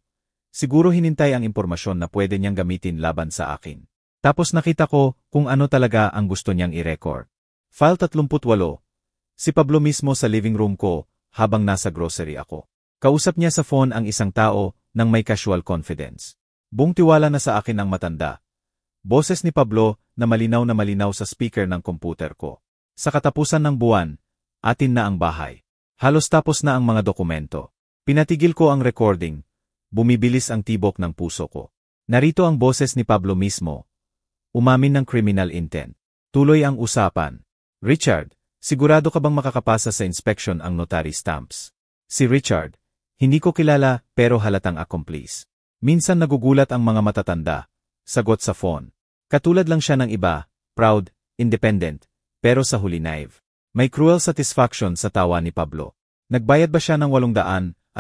Speaker 1: Siguro hinintay ang impormasyon na pwede niyang gamitin laban sa akin. Tapos nakita ko kung ano talaga ang gusto niyang i-record. File 38. Si Pablo mismo sa living room ko habang nasa grocery ako. Kausap niya sa phone ang isang tao nang may casual confidence. Buong tiwala na sa akin ang matanda. Boses ni Pablo na malinaw sa speaker ng komputer ko. Sa katapusan ng buwan, atin na ang bahay. Halos tapos na ang mga dokumento. Pinatigil ko ang recording. Bumibilis ang tibok ng puso ko. Narito ang boses ni Pablo mismo. Umamin ng criminal intent. Tuloy ang usapan. Richard, Sigurado ka bang makakapasa sa inspection ang notary stamps? Si Richard, hindi ko kilala pero halatang accomplice. Minsan nagugulat ang mga matatanda. Sagot sa phone. Katulad lang siya ng iba, proud, independent, pero sa huli naive. May cruel satisfaction sa tawa ni Pablo. Nagbayad ba siya ng 850,000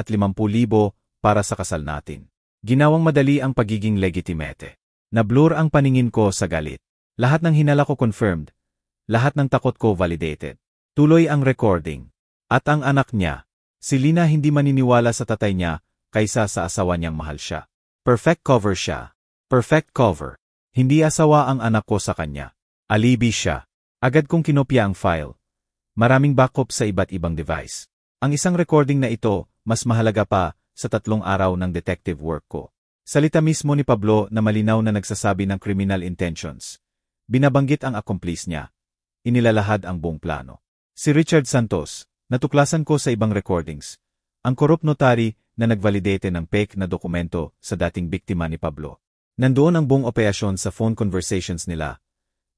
Speaker 1: para sa kasal natin? Ginawang madali ang pagiging legitimate. Nablur ang paningin ko sa galit. Lahat ng hinala ko confirmed. Lahat ng takot ko validated. Tuloy ang recording. At ang anak niya, si Lina hindi maniniwala sa tatay niya kaysa sa asawa niyang mahal siya. Perfect cover siya. Perfect cover. Hindi asawa ang anak ko sa kanya. Alibi siya. Agad kong kinopya ang file. Maraming backup sa iba't ibang device. Ang isang recording na ito, mas mahalaga pa sa 3 araw ng detective work ko. Salita mismo ni Pablo na malinaw na nagsasabi ng criminal intentions. Binabanggit ang accomplice niya. Inilalahad ang buong plano. Si Richard Santos, natuklasan ko sa ibang recordings. Ang corrupt notary na nagvalidate ng fake na dokumento sa dating biktima ni Pablo. Nandoon ang buong operasyon sa phone conversations nila.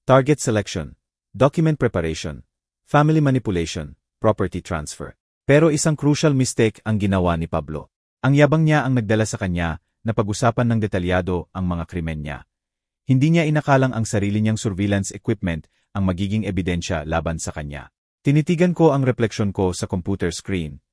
Speaker 1: Target selection, document preparation, family manipulation, property transfer. Pero isang crucial mistake ang ginawa ni Pablo. Ang yabang niya ang nagdala sa kanya na pag-usapan ng detalyado ang mga krimen niya. Hindi niya inakalang ang sarili niyang surveillance equipment ang magiging ebidensya laban sa kanya. Tinitigan ko ang refleksyon ko sa computer screen.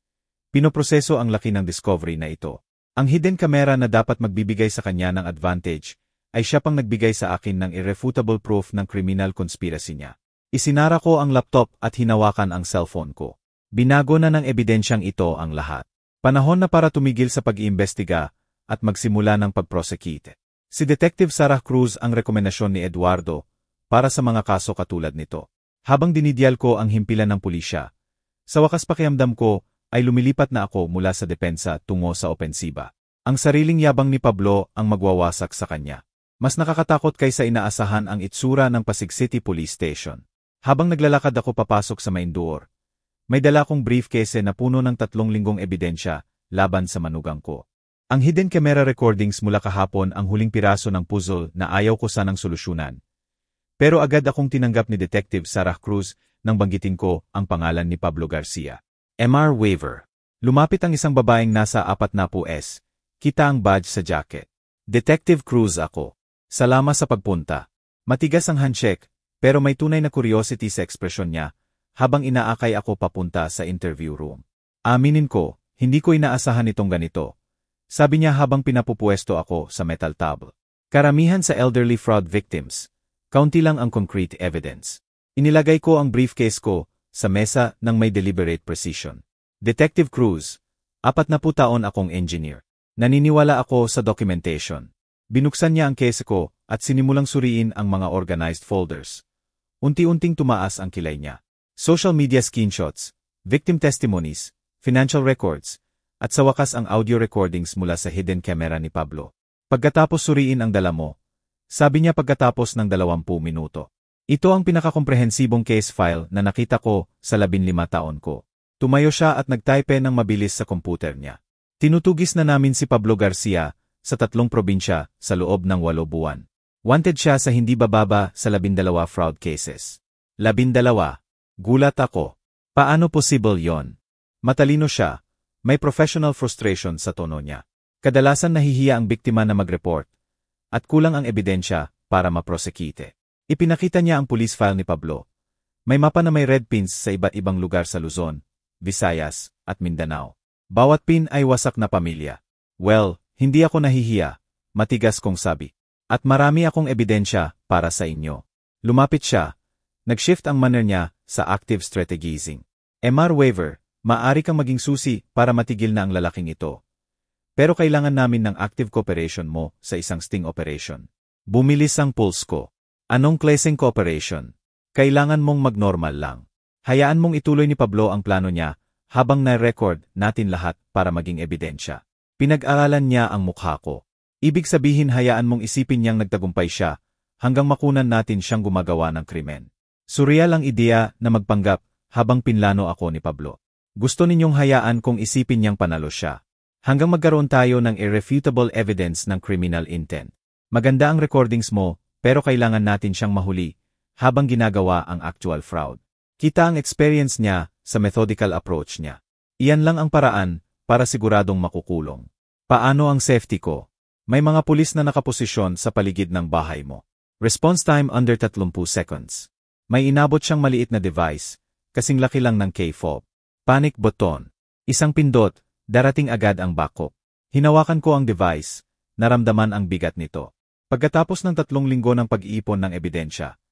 Speaker 1: Pinoproseso ang laki ng discovery na ito. Ang hidden camera na dapat magbibigay sa kanya ng advantage ay siya pang nagbigay sa akin ng irrefutable proof ng criminal conspiracy niya. Isinara ko ang laptop at hinawakan ang cellphone ko. Binago na ng ebidensyang ito ang lahat. Panahon na para tumigil sa pag-iimbestiga at magsimula ng pag-prosecute. Si Detective Sarah Cruz ang rekomendasyon ni Eduardo para sa mga kaso katulad nito. Habang dinidyal ko ang himpilan ng pulisya, sa wakas pakiramdam ko ay lumilipat na ako mula sa depensa tungo sa opensiba. Ang sariling yabang ni Pablo ang magwawasak sa kanya. Mas nakakatakot kaysa inaasahan ang itsura ng Pasig City Police Station. Habang naglalakad ako papasok sa main door, may dala kong briefcase na puno ng 3 linggong ebidensya laban sa manugang ko. Ang hidden camera recordings mula kahapon ang huling piraso ng puzzle na ayaw ko sanang solusyonan. Pero agad akong tinanggap ni Detective Sarah Cruz nang banggitin ko ang pangalan ni Pablo Garcia. MR waiver. Lumapit ang isang babaeng nasa 40s. Kita ang badge sa jacket. Detective Cruz ako. Salamat sa pagpunta. Matigas ang handshake, pero may tunay na curiosity sa ekspresyon niya habang inaakay ako papunta sa interview room. Aminin ko, hindi ko inaasahan itong ganito. Sabi niya habang pinapupuesto ako sa metal table. Karamihan sa elderly fraud victims, kaunti lang ang concrete evidence. Inilagay ko ang briefcase ko sa mesa ng may deliberate precision. Detective Cruz, 40 taon akong engineer. Naniniwala ako sa documentation. Binuksan niya ang case ko at sinimulang suriin ang mga organized folders. Unti-unting tumaas ang kilay niya. Social media screenshots, victim testimonies, financial records, at sa wakas ang audio recordings mula sa hidden camera ni Pablo. Pagkatapos suriin ang dala mo, sabi niya pagkatapos ng 20 minuto. Ito ang pinakakomprehensibong case file na nakita ko sa 15 taon ko. Tumayo siya at nagtype ng mabilis sa computer niya. Tinutugis na namin si Pablo Garcia sa 3 probinsya sa loob ng 8 buwan. Wanted siya sa hindi bababa sa 12 fraud cases. 12. Gulat ako. Paano possible yon? Matalino siya. May professional frustration sa tono niya. Kadalasan nahihiya ang biktima na mag-report. At kulang ang ebidensya para ma-prosecute. Ipinakita niya ang police file ni Pablo. May mapa na may red pins sa iba't ibang lugar sa Luzon, Visayas, at Mindanao. Bawat pin ay wasak na pamilya. Well, hindi ako nahihiya. Matigas kong sabi. At marami akong ebidensya para sa inyo. Lumapit siya. Nag-shift ang manner niya sa active strategizing. MR waiver, maaari kang maging susi para matigil na ang lalaking ito. Pero kailangan namin ng active cooperation mo sa isang sting operation. Bumilis ang pulse ko. Anong klaseng cooperation? Kailangan mong magnormal lang. Hayaan mong ituloy ni Pablo ang plano niya habang na-record natin lahat para maging ebidensya. Pinag-aralan niya ang mukha ko. Ibig sabihin hayaan mong isipin niyang nagtagumpay siya hanggang makunan natin siyang gumagawa ng krimen. Surreal ang ideya na magpanggap habang pinlano ako ni Pablo. Gusto ninyong hayaan kong isipin niyang panalo siya. Hanggang magkaroon tayo ng irrefutable evidence ng criminal intent. Maganda ang recordings mo pero kailangan natin siyang mahuli habang ginagawa ang actual fraud. Kita ang experience niya sa methodical approach niya. Iyan lang ang paraan para siguradong makukulong. Paano ang safety ko? May mga pulis na nakaposisyon sa paligid ng bahay mo. Response time under 30 seconds. May inabot siyang maliit na device, kasing laki lang ng K-fob. Panic button. Isang pindot, darating agad ang backup. Hinawakan ko ang device, naramdaman ang bigat nito. Pagkatapos ng 3 linggo ng pag-iipon ng ebidensya,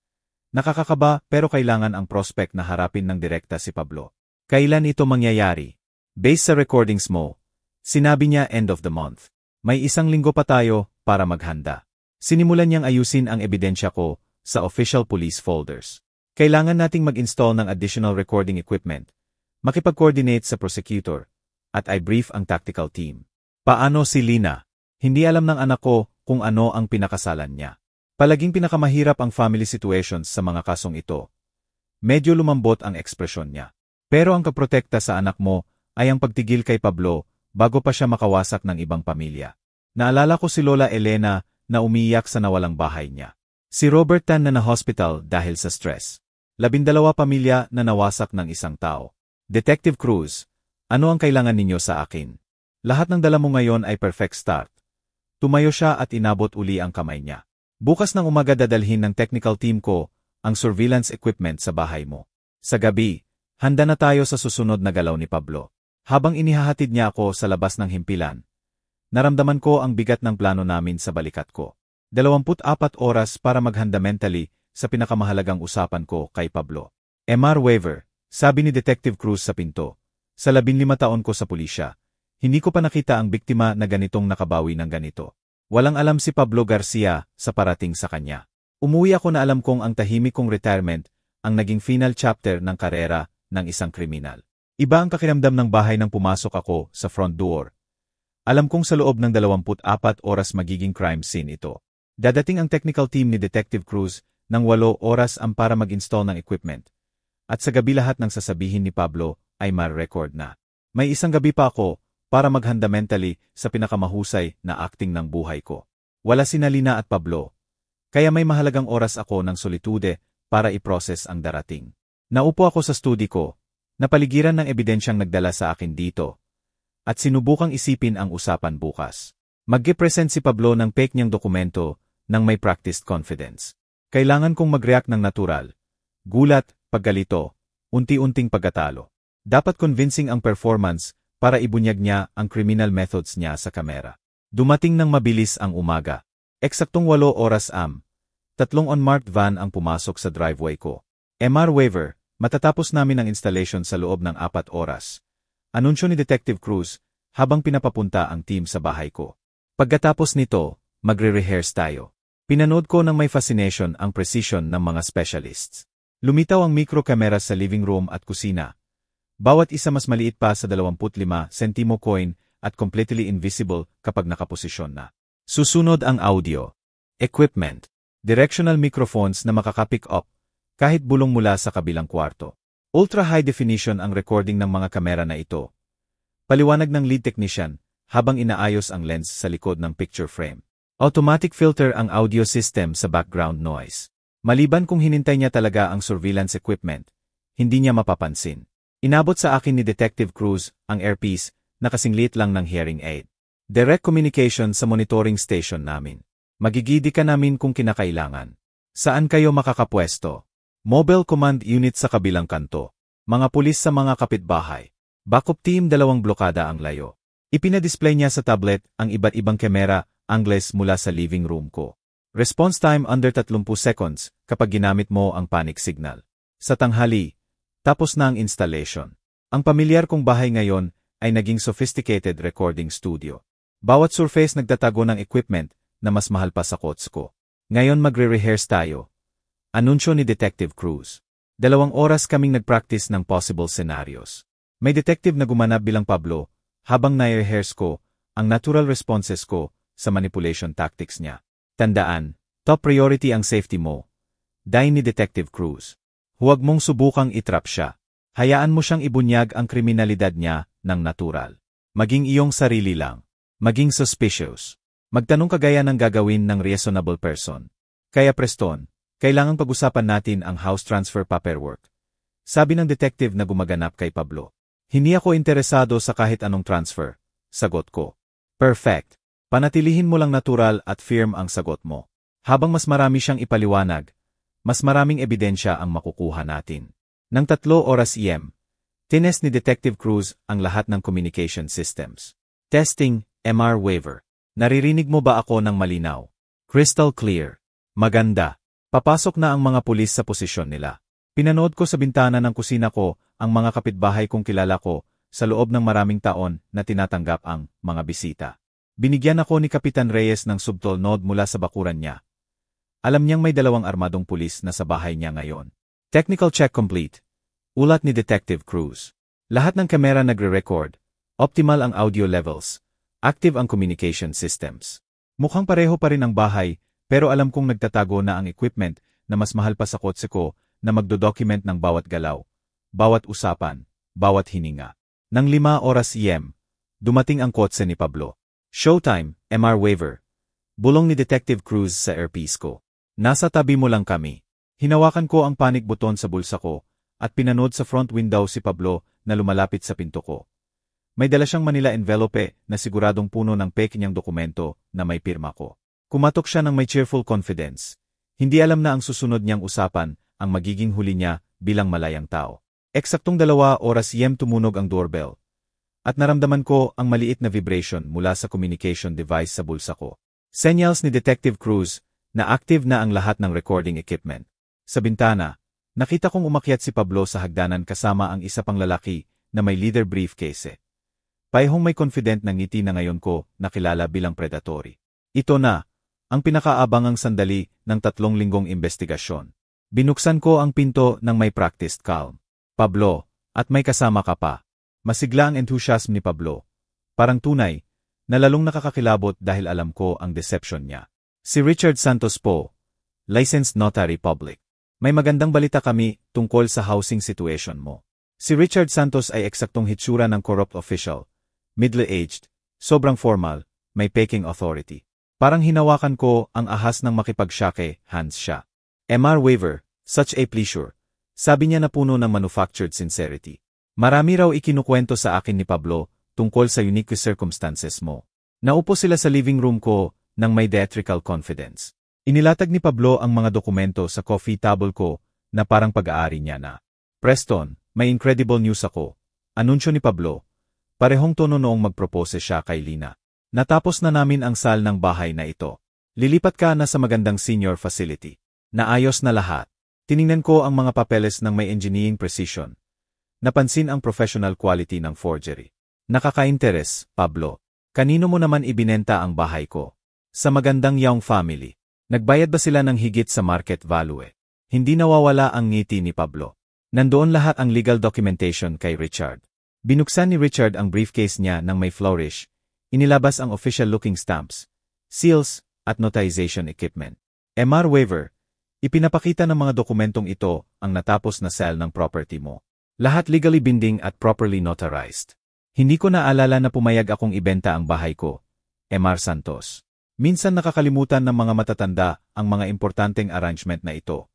Speaker 1: nakakakaba pero kailangan ang prospect na harapin ng direkta si Pablo. Kailan ito mangyayari? Based sa recordings mo, sinabi niya end of the month. May 1 linggo pa tayo para maghanda. Sinimulan niyang ayusin ang ebidensya ko sa official police folders. Kailangan nating mag-install ng additional recording equipment, makipag-coordinate sa prosecutor, at i-brief ang tactical team. Paano si Lina? Hindi alam ng anak ko kung ano ang pinakasalan niya. Palaging pinakamahirap ang family situations sa mga kasong ito. Medyo lumambot ang ekspresyon niya. Pero ang kaprotekta sa anak mo ay ang pagtigil kay Pablo bago pa siya makawasak ng ibang pamilya. Naalala ko si Lola Elena na umiiyak sa nawalang bahay niya. Si Robert Tan na na-hospital dahil sa stress. 12 pamilya na nawasak ng isang tao. Detective Cruz, ano ang kailangan ninyo sa akin? Lahat ng dala mo ngayon ay perfect start. Tumayo siya at inabot uli ang kamay niya. Bukas ng umaga dadalhin ng technical team ko ang surveillance equipment sa bahay mo. Sa gabi, handa na tayo sa susunod na galaw ni Pablo. Habang inihahatid niya ako sa labas ng himpilan, naramdaman ko ang bigat ng plano namin sa balikat ko. 24 oras para maghanda mentally sa pinakamahalagang usapan ko kay Pablo. MR waiver, sabi ni Detective Cruz sa pinto. Sa 15 taon ko sa pulisya, hindi ko pa nakita ang biktima na ganitong nakabawi ng ganito. Walang alam si Pablo Garcia sa parating sa kanya. Umuwi ako na alam kong ang tahimik kong retirement ang naging final chapter ng karera ng isang kriminal. Iba ang pakiramdam ng bahay nang pumasok ako sa front door. Alam kong sa loob ng 24 oras magiging crime scene ito. Dadating ang technical team ni Detective Cruz ng 8 oras ang para mag-install ng equipment. At sa gabi lahat ng sasabihin ni Pablo ay ma-record na. May isang gabi pa ako para maghanda mentally sa pinakamahusay na acting ng buhay ko. Wala sina Lina at Pablo, kaya may mahalagang oras ako ng solitude para i-process ang darating. Naupo ako sa study ko, napaligiran ng ebidensyang nagdala sa akin dito, at sinubukang isipin ang usapan bukas. Mag-present si Pablo ng fake niyang dokumento nang may practiced confidence. Kailangan kong mag-react ng natural. Gulat, paggalito, unti-unting pagkatalo. Dapat convincing ang performance para ibunyag niya ang criminal methods niya sa kamera. Dumating ng mabilis ang umaga. Eksaktong 8 oras 3 unmarked van ang pumasok sa driveway ko. MR waiver, matatapos namin ang installation sa loob ng 4 oras. Anunsyo ni Detective Cruz habang pinapapunta ang team sa bahay ko. Pagkatapos nito, magre-rehearse tayo. Pinanood ko ng may fascination ang precision ng mga specialists. Lumitaw ang micro camera sa living room at kusina. Bawat isa mas maliit pa sa 25 centimo coin at completely invisible kapag nakaposisyon na. Susunod ang audio. Equipment. Directional microphones na makaka-pick up kahit bulong mula sa kabilang kwarto. Ultra high definition ang recording ng mga kamera na ito. Paliwanag ng lead technician habang inaayos ang lens sa likod ng picture frame. Automatic filter ang audio system sa background noise. Maliban kung hinintay niya talaga ang surveillance equipment, hindi niya mapapansin. Inabot sa akin ni Detective Cruz ang earpiece na kasing liit lang ng hearing aid. Direct communication sa monitoring station namin. Magigidi ka namin kung kinakailangan. Saan kayo makakapwesto? Mobile command unit sa kabilang kanto. Mga pulis sa mga kapitbahay. Backup team 2 blokada ang layo. Ipinadisplay niya sa tablet ang iba't ibang kamera angles mula sa living room ko. Response time under 30 seconds kapag ginamit mo ang panic signal. Sa tanghali, tapos na ang installation. Ang pamilyar kong bahay ngayon ay naging sophisticated recording studio. Bawat surface nagtatago ng equipment na mas mahal pa sa quotes ko. Ngayon magre-rehearse tayo. Anunsyo ni Detective Cruz. 2 oras kaming nagpractice ng possible scenarios. May detective na gumanap bilang Pablo habang na-rehearse ko ang natural responses ko sa manipulation tactics niya. Tandaan, top priority ang safety mo. Dahil ni Detective Cruz. Huwag mong subukang itrap siya. Hayaan mo siyang ibunyag ang kriminalidad niya ng natural. Maging iyong sarili lang. Maging suspicious. Magtanong kagaya ng gagawin ng reasonable person. Kaya Preston, kailangang pag-usapan natin ang house transfer paperwork. Sabi ng detective na gumaganap kay Pablo. Hindi ako interesado sa kahit anong transfer. Sagot ko. Perfect. Panatilihin mo lang natural at firm ang sagot mo. Habang mas marami siyang ipaliwanag, mas maraming ebidensya ang makukuha natin. Nang 3 oras EM, tinest ni Detective Cruz ang lahat ng communication systems. Testing, MR waiver. Naririnig mo ba ako ng malinaw? Crystal clear. Maganda. Papasok na ang mga pulis sa posisyon nila. Pinanood ko sa bintana ng kusina ko ang mga kapitbahay kong kilala ko sa loob ng maraming taon na tinatanggap ang mga bisita. Binigyan ako ni Kapitan Reyes ng subtol nod mula sa bakuran niya. Alam niyang may 2 armadong pulis na sa bahay niya ngayon. Technical check complete. Ulat ni Detective Cruz. Lahat ng kamera nagre-record. Optimal ang audio levels. Active ang communication systems. Mukhang pareho pa rin ang bahay, pero alam kong nagtatago na ang equipment na mas mahal pa sa kotse ko na magdodocument ng bawat galaw, bawat usapan, bawat hininga. Nang 5 oras EM, dumating ang kotse ni Pablo. Showtime, MR waiver. Bulong ni Detective Cruz sa earpiece ko. Nasa tabi mo lang kami. Hinawakan ko ang panic button sa bulsa ko at pinanood sa front window si Pablo na lumalapit sa pinto ko. May dala siyang Manila envelope na siguradong puno ng fake niyang dokumento na may pirma ko. Kumatok siya ng may cheerful confidence. Hindi alam na ang susunod niyang usapan ang magiging huli niya bilang malayang tao. Eksaktong 2 oras EM tumunog ang doorbell. At naramdaman ko ang maliit na vibration mula sa communication device sa bulsa ko. Senyals ni Detective Cruz na active na ang lahat ng recording equipment. Sa bintana, nakita kong umakyat si Pablo sa hagdanan kasama ang isa pang lalaki na may leather briefcase. Paihong may confident na ngiti na ngayon ko nakilala bilang predatory. Ito na, ang pinakaabangang sandali ng 3 linggong investigasyon. Binuksan ko ang pinto ng may practiced calm. Pablo, at may kasama ka pa. Masigla ang enthusiasm ni Pablo. Parang tunay, na lalong nakakakilabot dahil alam ko ang deception niya. Si Richard Santos po, licensed notary public. May magandang balita kami tungkol sa housing situation mo. Si Richard Santos ay eksaktong hitsura ng corrupt official. Middle-aged, sobrang formal, may peking authority. Parang hinawakan ko ang ahas ng makipagsyake, hands siya. MR waiver, such a pleasure. Sabi niya na puno ng manufactured sincerity. Marami raw ikinukwento sa akin ni Pablo tungkol sa unique circumstances mo. Naupo sila sa living room ko ng may theatrical confidence. Inilatag ni Pablo ang mga dokumento sa coffee table ko na parang pag-aari niya na. Preston, may incredible news ako. Anunsyo ni Pablo. Parehong tono noong magpropose siya kay Lina. Natapos na namin ang sal ng bahay na ito. Lilipat ka na sa magandang senior facility. Naayos na lahat. Tiningnan ko ang mga papeles ng may engineering precision. Napansin ang professional quality ng forgery. Nakaka-interes, Pablo. Kanino mo naman ibinenta ang bahay ko? Sa magandang Young family. Nagbayad ba sila ng higit sa market value? Hindi nawawala ang ngiti ni Pablo. Nandoon lahat ang legal documentation kay Richard. Binuksan ni Richard ang briefcase niya ng may flourish. Inilabas ang official-looking stamps, seals, at notarization equipment. MR waiver. Ipinapakita ng mga dokumentong ito ang natapos na sale ng property mo. Lahat legally binding at properly notarized. Hindi ko naalala na pumayag akong ibenta ang bahay ko. MR Santos. Minsan nakakalimutan ng mga matatanda ang mga importanteng arrangement na ito.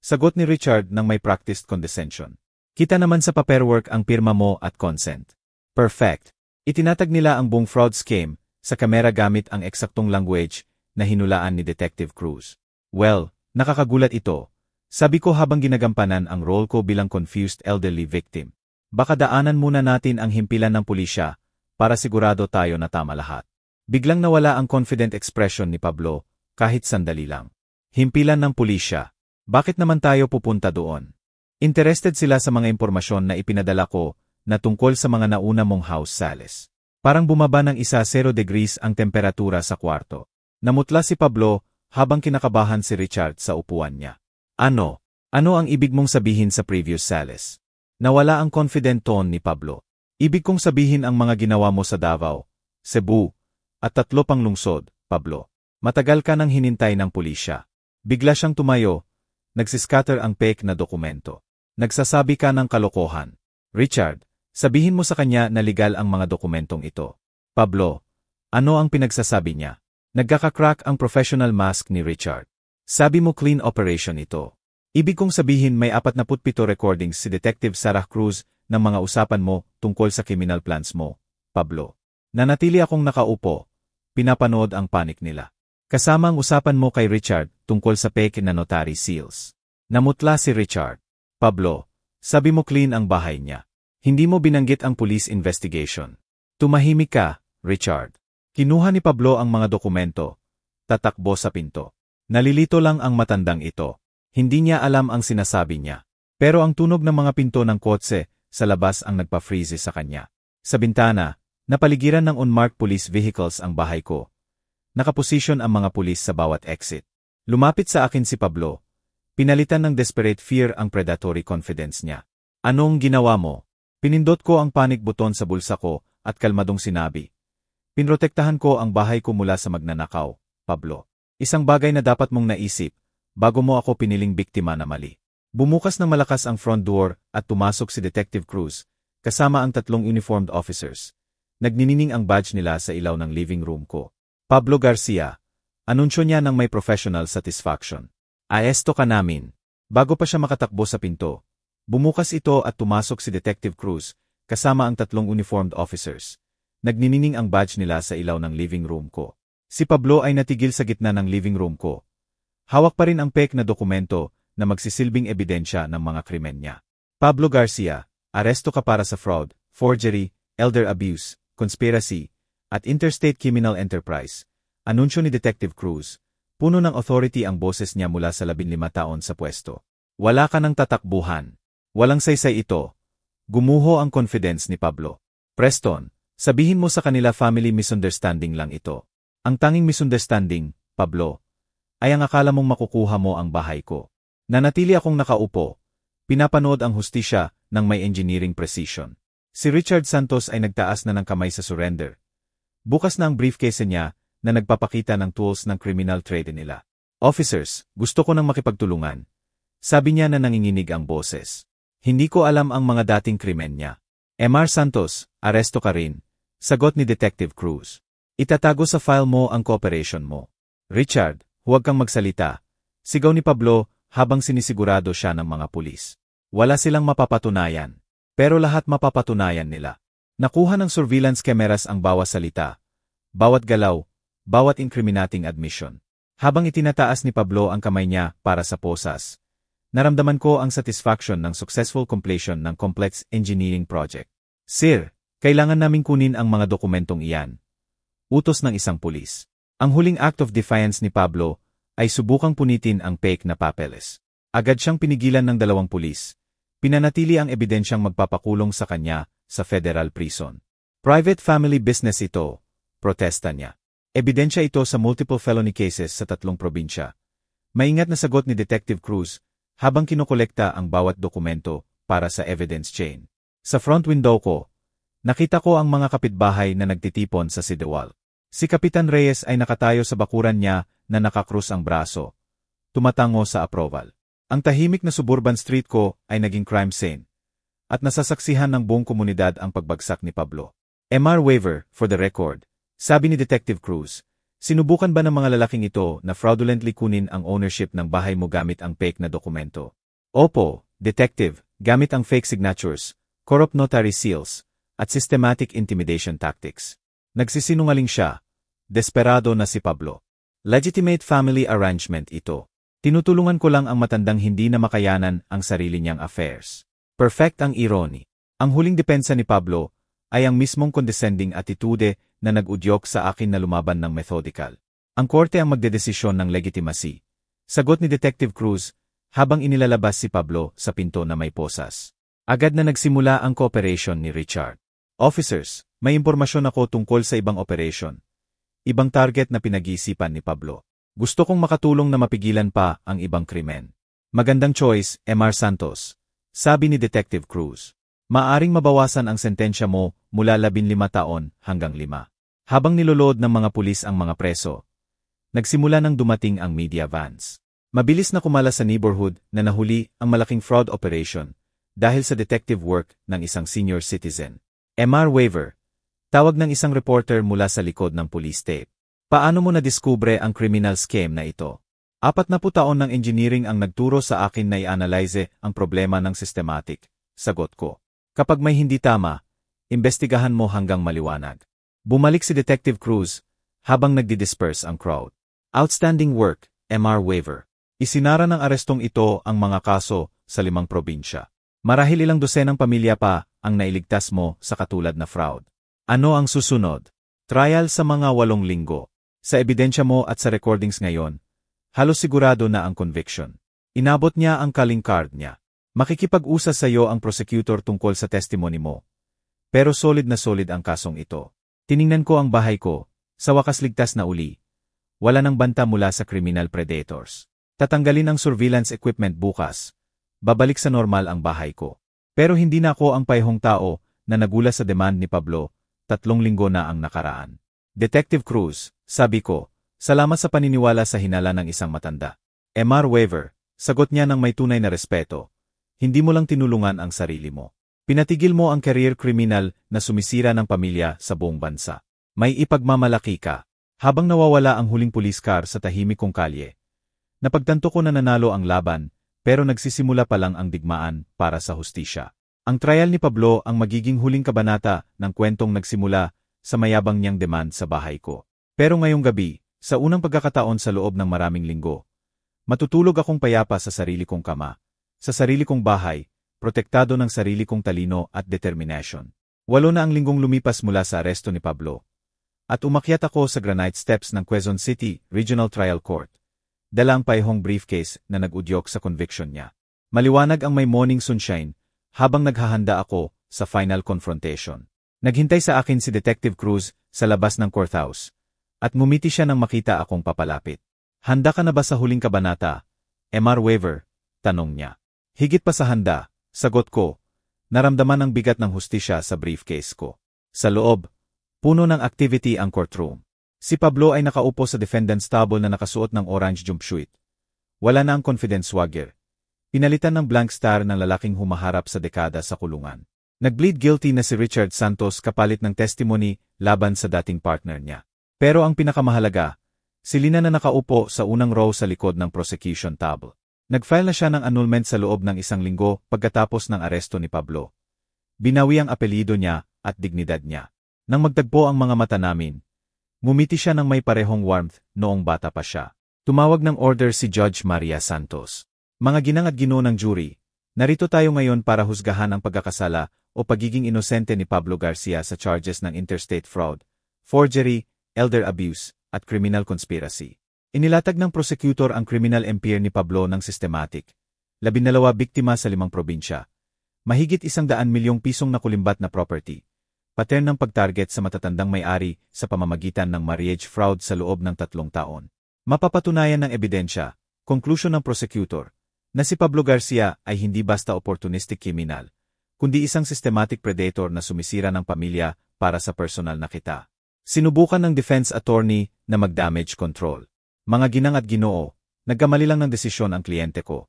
Speaker 1: Sagot ni Richard ng may practiced condescension. Kita naman sa paperwork ang pirma mo at consent. Perfect. Itinatag nila ang buong fraud scheme sa kamera gamit ang eksaktong language na hinulaan ni Detective Cruz. Well, nakakagulat ito. Sabi ko habang ginagampanan ang role ko bilang confused elderly victim. Baka daanan muna natin ang himpilan ng pulisya para sigurado tayo na tama lahat. Biglang nawala ang confident expression ni Pablo kahit sandali lang. Himpilan ng pulisya. Bakit naman tayo pupunta doon? Interested sila sa mga impormasyon na ipinadala ko na tungkol sa mga nauna mong house sales. Parang bumaba ng 0 degrees ang temperatura sa kwarto. Namutla si Pablo habang kinakabahan si Richard sa upuan niya. Ano? Ano ang ibig mong sabihin sa previous sales? Nawala ang confident tone ni Pablo. Ibig kong sabihin ang mga ginawa mo sa Davao, Cebu, at 3 pang lungsod, Pablo. Matagal ka nang hinintay ng pulisya. Bigla siyang tumayo. Nagsiscatter ang fake na dokumento. Nagsasabi ka ng kalokohan. Richard, sabihin mo sa kanya na legal ang mga dokumentong ito. Pablo, ano ang pinagsasabi niya? Nagkaka-crack ang professional mask ni Richard. Sabi mo clean operation ito. Ibig kong sabihin may 47 recordings si Detective Sarah Cruz ng mga usapan mo tungkol sa criminal plans mo, Pablo. Nanatili akong nakaupo, pinapanood ang panik nila. Kasama ang usapan mo kay Richard tungkol sa fake na notary seals. Namutla si Richard. Pablo, sabi mo clean ang bahay niya. Hindi mo binanggit ang police investigation. Tumahimik ka, Richard. Kinuha ni Pablo ang mga dokumento. Tatakbo sa pinto. Nalilito lang ang matandang ito. Hindi niya alam ang sinasabi niya. Pero ang tunog ng mga pinto ng kotse sa labas ang nagpa-freeze sa kanya. Sa bintana, napaligiran ng unmarked police vehicles ang bahay ko. Nakaposisyon ang mga pulis sa bawat exit. Lumapit sa akin si Pablo. Pinalitan ng desperate fear ang predatory confidence niya. Anong ginawa mo? Pinindot ko ang panic button sa bulsa ko at kalmadong sinabi. Pinrotektahan ko ang bahay ko mula sa magnanakaw, Pablo. Isang bagay na dapat mong naisip, bago mo ako piniling biktima na mali. Bumukas ng malakas ang front door at pumasok si Detective Cruz, kasama ang 3 uniformed officers. Nagninining ang badge nila sa ilaw ng living room ko. Pablo Garcia, anunsyo niya ng may professional satisfaction. Aesto ka namin. Bago pa siya makatakbo sa pinto, bumukas ito at tumasok si Detective Cruz, kasama ang 3 uniformed officers. Nagninining ang badge nila sa ilaw ng living room ko. Si Pablo ay natigil sa gitna ng living room ko. Hawak pa rin ang fake na dokumento na magsisilbing ebidensya ng mga krimen niya. Pablo Garcia, aresto ka para sa fraud, forgery, elder abuse, conspiracy, at interstate criminal enterprise. Anunsyo ni Detective Cruz. Puno ng authority ang boses niya mula sa 15 taon sa pwesto. Wala ka ng tatakbuhan. Walang saysay ito. Gumuho ang confidence ni Pablo. Preston, sabihin mo sa kanila family misunderstanding lang ito. Ang tanging misunderstanding, Pablo, ay ang akala mong makukuha mo ang bahay ko. Nanatili akong nakaupo. Pinapanood ang hustisya ng may engineering precision. Si Richard Santos ay nagtaas na ng kamay sa surrender. Bukas na ang briefcase niya na nagpapakita ng tools ng criminal trade nila. Officers, gusto ko nang makipagtulungan. Sabi niya na nanginginig ang boses. Hindi ko alam ang mga dating krimen niya. Mr. Santos, aresto ka rin. Sagot ni Detective Cruz. Itatago sa file mo ang cooperation mo. Richard, huwag kang magsalita. Sigaw ni Pablo habang sinisigurado siya ng mga pulis. Wala silang mapapatunayan. Pero lahat mapapatunayan nila. Nakuha ng surveillance cameras ang bawat salita, bawat galaw, bawat incriminating admission. Habang itinataas ni Pablo ang kamay niya para sa posas, naramdaman ko ang satisfaction ng successful completion ng complex engineering project. Sir, kailangan naming kunin ang mga dokumentong iyan. Utos ng isang pulis. Ang huling act of defiance ni Pablo ay subukang punitin ang fake na papeles. Agad siyang pinigilan ng 2 pulis. Pinanatili ang ebidensyang magpapakulong sa kanya sa federal prison. Private family business ito, protesta niya. Ebidensya ito sa multiple felony cases sa 3 probinsya. Maingat na sagot ni Detective Cruz habang kinokolekta ang bawat dokumento para sa evidence chain. Sa front window ko, nakita ko ang mga kapitbahay na nagtitipon sa sidewalk. Si Kapitan Reyes ay nakatayo sa bakuran niya na nakakrus ang braso, tumatango sa approval. Ang tahimik na suburban street ko ay naging crime scene, at nasasaksihan ng buong komunidad ang pagbagsak ni Pablo. MR waiver, for the record, sabi ni Detective Cruz. Sinubukan ba ng mga lalaking ito na fraudulently kunin ang ownership ng bahay mo gamit ang fake na dokumento? Opo, Detective, gamit ang fake signatures, corrupt notary seals, at systematic intimidation tactics. Nagsisinungaling siya. Desperado na si Pablo. Legitimate family arrangement ito. Tinutulungan ko lang ang matandang hindi na makayanan ang sarili niyang affairs. Perfect ang irony. Ang huling depensa ni Pablo ay ang mismong condescending attitude na nag-udyok sa akin na lumaban ng methodical. Ang korte ang magdedesisyon ng legitimacy. Sagot ni Detective Cruz habang inilalabas si Pablo sa pinto na may posas. Agad na nagsimula ang cooperation ni Richard. Officers, may impormasyon ako tungkol sa ibang operation. Ibang target na pinag-iisipan ni Pablo. Gusto kong makatulong na mapigilan pa ang ibang krimen. Magandang choice, Mr. Santos. Sabi ni Detective Cruz. Maaring mabawasan ang sentensya mo mula 15 taon hanggang 5. Habang nilolood ng mga pulis ang mga preso, nagsimula nang dumating ang media vans. Mabilis na kumala sa neighborhood na nahuli ang malaking fraud operation dahil sa detective work ng isang senior citizen. MR waiver. Tawag ng isang reporter mula sa likod ng police tape. Paano mo nadiskubre ang criminal scheme na ito? 40 taon ng engineering ang nagturo sa akin na i-analyze ang problema ng systematic. Sagot ko. Kapag may hindi tama, imbestigahan mo hanggang maliwanag. Bumalik si Detective Cruz habang nagdi-disperse ang crowd. Outstanding work, MR Waiver. Isinara ng arestong ito ang mga kaso sa 5 probinsya. Marahil ilang dosenang pamilya pa ang nailigtas mo sa katulad na fraud. Ano ang susunod? Trial sa mga 8 linggo. Sa ebidensya mo at sa recordings ngayon, halos sigurado na ang conviction. Inabot niya ang calling card niya. Makikipag-usas sa iyo ang prosecutor tungkol sa testimony mo. Pero solid na solid ang kasong ito. Tiningnan ko ang bahay ko, sa wakas ligtas na uli. Wala nang banta mula sa criminal predators. Tatanggalin ang surveillance equipment bukas. Babalik sa normal ang bahay ko. Pero hindi na ako ang payhong tao na nagula sa demand ni Pablo, 3 linggo na ang nakaraan. Detective Cruz, sabi ko, salamat sa paniniwala sa hinala ng isang matanda. MR Waiver, sagot niya ng may tunay na respeto. Hindi mo lang tinulungan ang sarili mo. Pinatigil mo ang career criminal na sumisira ng pamilya sa buong bansa. May ipagmamalaki ka. Habang nawawala ang huling police car sa tahimik kong kalye. Napagtanto ko na nanalo ang laban, pero nagsisimula pa lang ang digmaan para sa hustisya. Ang trial ni Pablo ang magiging huling kabanata ng kwentong nagsimula sa mayabang niyang demand sa bahay ko. Pero ngayong gabi, sa unang pagkakataon sa loob ng maraming linggo, matutulog akong payapa sa sarili kong kama, sa sarili kong bahay, protektado ng sarili kong talino at determination. 8 na ang linggong lumipas mula sa aresto ni Pablo. At umakyat ako sa granite steps ng Quezon City Regional Trial Court. Dala ang payhong briefcase na nag-udyok sa conviction niya. Maliwanag ang may morning sunshine habang naghahanda ako sa final confrontation. Naghintay sa akin si Detective Cruz sa labas ng courthouse at ngumiti siya nang makita akong papalapit. Handa ka na ba sa huling kabanata? MR Waiver, tanong niya. Higit pa sa handa, sagot ko. Naramdaman ang bigat ng hustisya sa briefcase ko. Sa loob, puno ng activity ang courtroom. Si Pablo ay nakaupo sa defendant's table na nakasuot ng orange jumpsuit. Wala na ang confidence swagger. Pinalitan ng blank star ng lalaking humaharap sa dekada sa kulungan. Nag-plead guilty na si Richard Santos kapalit ng testimony laban sa dating partner niya. Pero ang pinakamahalaga, si Lina na nakaupo sa unang row sa likod ng prosecution table. Nag-file na siya ng annulment sa loob ng 1 linggo pagkatapos ng aresto ni Pablo. Binawi ang apelyido niya at dignidad niya. Nang magtagpo ang mga mata namin, ngumiti siya ng may parehong warmth noong bata pa siya. Tumawag ng order si Judge Maria Santos. Mga ginang at ginoo ng jury, narito tayo ngayon para husgahan ang pagkakasala o pagiging inosente ni Pablo Garcia sa charges ng interstate fraud, forgery, elder abuse, at criminal conspiracy. Inilatag ng prosecutor ang criminal empire ni Pablo ng systematic. 12 biktima sa 5 probinsya. Mahigit 100 milyong pisong nakulimbat na property. Pattern ng pagtarget sa matatandang may-ari sa pamamagitan ng marriage fraud sa loob ng 3 taon. Mapapatunayan ng ebidensya, conclusion ng prosecutor, na si Pablo Garcia ay hindi basta opportunistic kriminal, kundi isang systematic predator na sumisira ng pamilya para sa personal na kita. Sinubukan ng defense attorney na mag-damage control. Mga ginang at ginoo, nagkamali lang ng desisyon ang kliyente ko.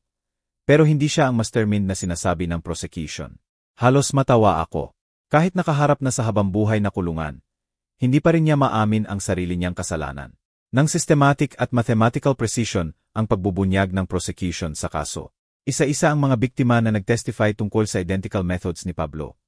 Speaker 1: Pero hindi siya ang mastermind na sinasabi ng prosecution. Halos matawa ako. Kahit nakaharap na sa habambuhay na kulungan, hindi pa rin niya maamin ang sarili niyang kasalanan. Nang systematic at mathematical precision ang pagbubunyag ng prosecution sa kaso. Isa-isa ang mga biktima na nagtestify tungkol sa identical methods ni Pablo.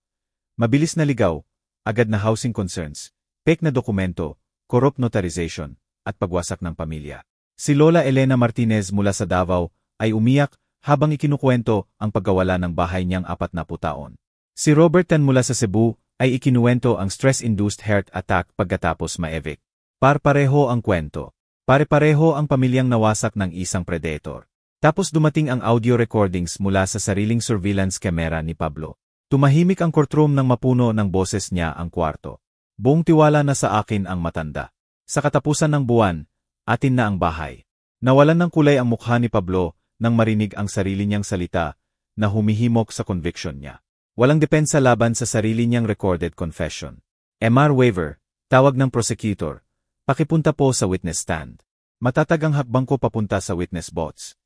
Speaker 1: Mabilis na ligaw, agad na housing concerns, fake na dokumento, corrupt notarization, at pagwasak ng pamilya. Si Lola Elena Martinez mula sa Davao ay umiyak habang ikinukwento ang pagkawala ng bahay niyang 40 taon. Si Robert Tan mula sa Cebu ay ikinuwento ang stress-induced heart attack pagkatapos ma-evict. Par-pareho ang kwento. Pare-pareho ang pamilyang nawasak ng isang predator. Tapos dumating ang audio recordings mula sa sariling surveillance camera ni Pablo. Tumahimik ang courtroom nang mapuno ng boses niya ang kwarto. Buong tiwala na sa akin ang matanda. Sa katapusan ng buwan, atin na ang bahay. Nawalan ng kulay ang mukha ni Pablo nang marinig ang sarili niyang salita na humihimok sa conviction niya. Walang depensa laban sa sarili niyang recorded confession. MR Waiver, tawag ng prosecutor. Pakipunta po sa witness stand. Matatag ang hakbang ko papunta sa witness box.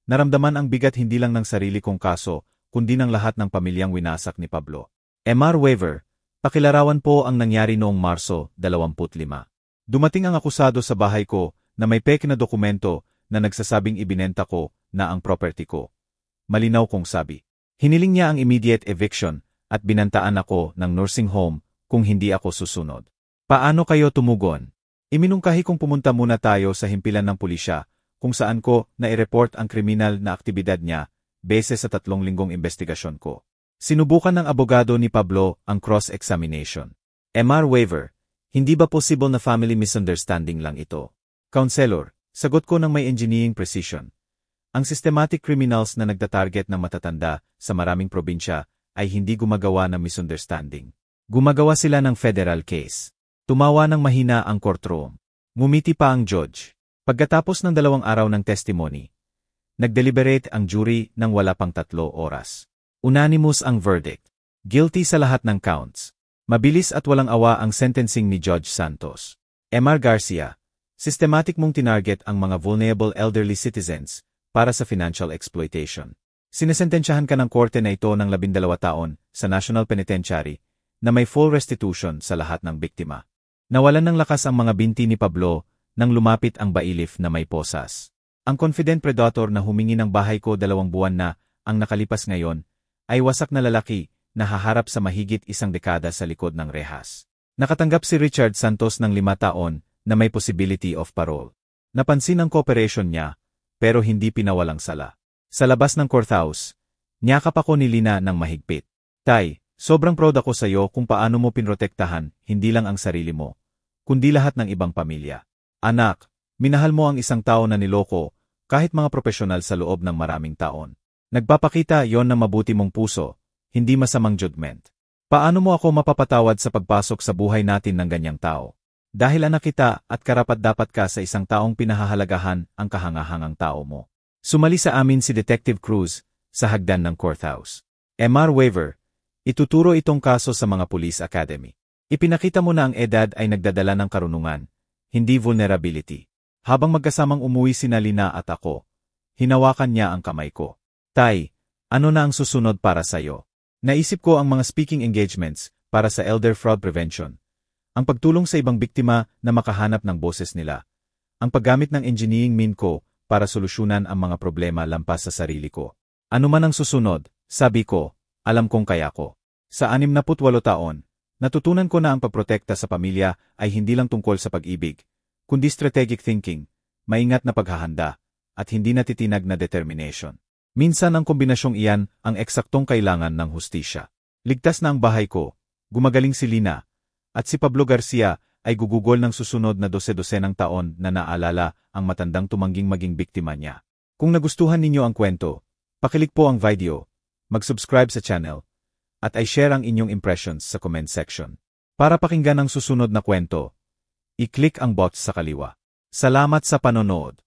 Speaker 1: Naramdaman ang bigat hindi lang ng sarili kong kaso, kundi ng lahat ng pamilyang winasak ni Pablo. MR Waiver, pakilarawan po ang nangyari noong Marso 25. Dumating ang akusado sa bahay ko na may peke na dokumento na nagsasabing ibinenta ko na ang property ko. Malinaw kong sabi. Hiniling niya ang immediate eviction at binantaan ako ng nursing home kung hindi ako susunod. Paano kayo tumugon? Iminungkahi kong pumunta muna tayo sa himpilan ng pulisya kung saan ko na-report ang kriminal na aktibidad niya base sa 3 linggong investigasyon ko. Sinubukan ng abogado ni Pablo ang cross-examination. MR waiver, hindi ba possible na family misunderstanding lang ito? Counselor, sagot ko ng may engineering precision. Ang systematic criminals na nagtatarget ng matatanda sa maraming probinsya ay hindi gumagawa ng misunderstanding. Gumagawa sila ng federal case. Tumawa ng mahina ang courtroom. Ngumiti pa ang judge. Pagkatapos ng 2 araw ng testimony, nagdeliberate ang jury ng wala pang 3 oras. Unanimous ang verdict. Guilty sa lahat ng counts. Mabilis at walang awa ang sentencing ni Judge Santos. MR Garcia, systematic mong tinarget ang mga vulnerable elderly citizens para sa financial exploitation. Sinesentensyahan ka ng korte na ito ng 12 taon sa National Penitentiary na may full restitution sa lahat ng biktima. Nawalan ng lakas ang mga binti ni Pablo nang lumapit ang bailif na may posas. Ang confident predator na humingi ng bahay ko 2 buwan na ang nakalipas ngayon ay wasak na lalaki na haharap sa mahigit 1 dekada sa likod ng rehas. Nakatanggap si Richard Santos ng 5 taon na may possibility of parole. Napansin ang cooperation niya, pero hindi pinawalang sala. Sa labas ng courthouse, niyakap ako ni Lina ng mahigpit. Tay, sobrang proud ako sa iyo kung paano mo pinrotektahan hindi lang ang sarili mo, kundi lahat ng ibang pamilya. Anak, minahal mo ang isang tao na niloko kahit mga profesional sa loob ng maraming taon. Nagpapakita yon ng mabuti mong puso, hindi masamang judgment. Paano mo ako mapapatawad sa pagpasok sa buhay natin ng ganyang tao? Dahil anak kita at karapat-dapat ka sa isang taong pinahahalagahan ang kahangahangang tao mo. Sumali sa amin si Detective Cruz sa hagdan ng courthouse. MR waiver, ituturo itong kaso sa mga police academy. Ipinakita mo na ang edad ay nagdadala ng karunungan, hindi vulnerability. Habang magkasamang umuwi sina Lina at ako, hinawakan niya ang kamay ko. Tay, ano na ang susunod para sa'yo? Naisip ko ang mga speaking engagements para sa elder fraud prevention. Ang pagtulong sa ibang biktima na makahanap ng boses nila. Ang paggamit ng engineering mean ko para solusyonan ang mga problema lampas sa sarili ko. Ano man ang susunod, sabi ko, alam kong kaya ko. Sa 68 taon, natutunan ko na ang pagprotekta sa pamilya ay hindi lang tungkol sa pag-ibig, kundi strategic thinking, maingat na paghahanda, at hindi natitinag na determination. Minsan ang kombinasyong iyan ang eksaktong kailangan ng hustisya. Ligtas na ang bahay ko, gumagaling si Lina, at si Pablo Garcia ay gugugol ng susunod na 12 ng taon na naalala ang matandang tumangging maging biktima niya. Kung nagustuhan ninyo ang kwento, pakilik po ang video, mag-subscribe sa channel, at i-share ang inyong impressions sa comment section. Para pakinggan ang susunod na kwento, i-click ang box sa kaliwa. Salamat sa panonood.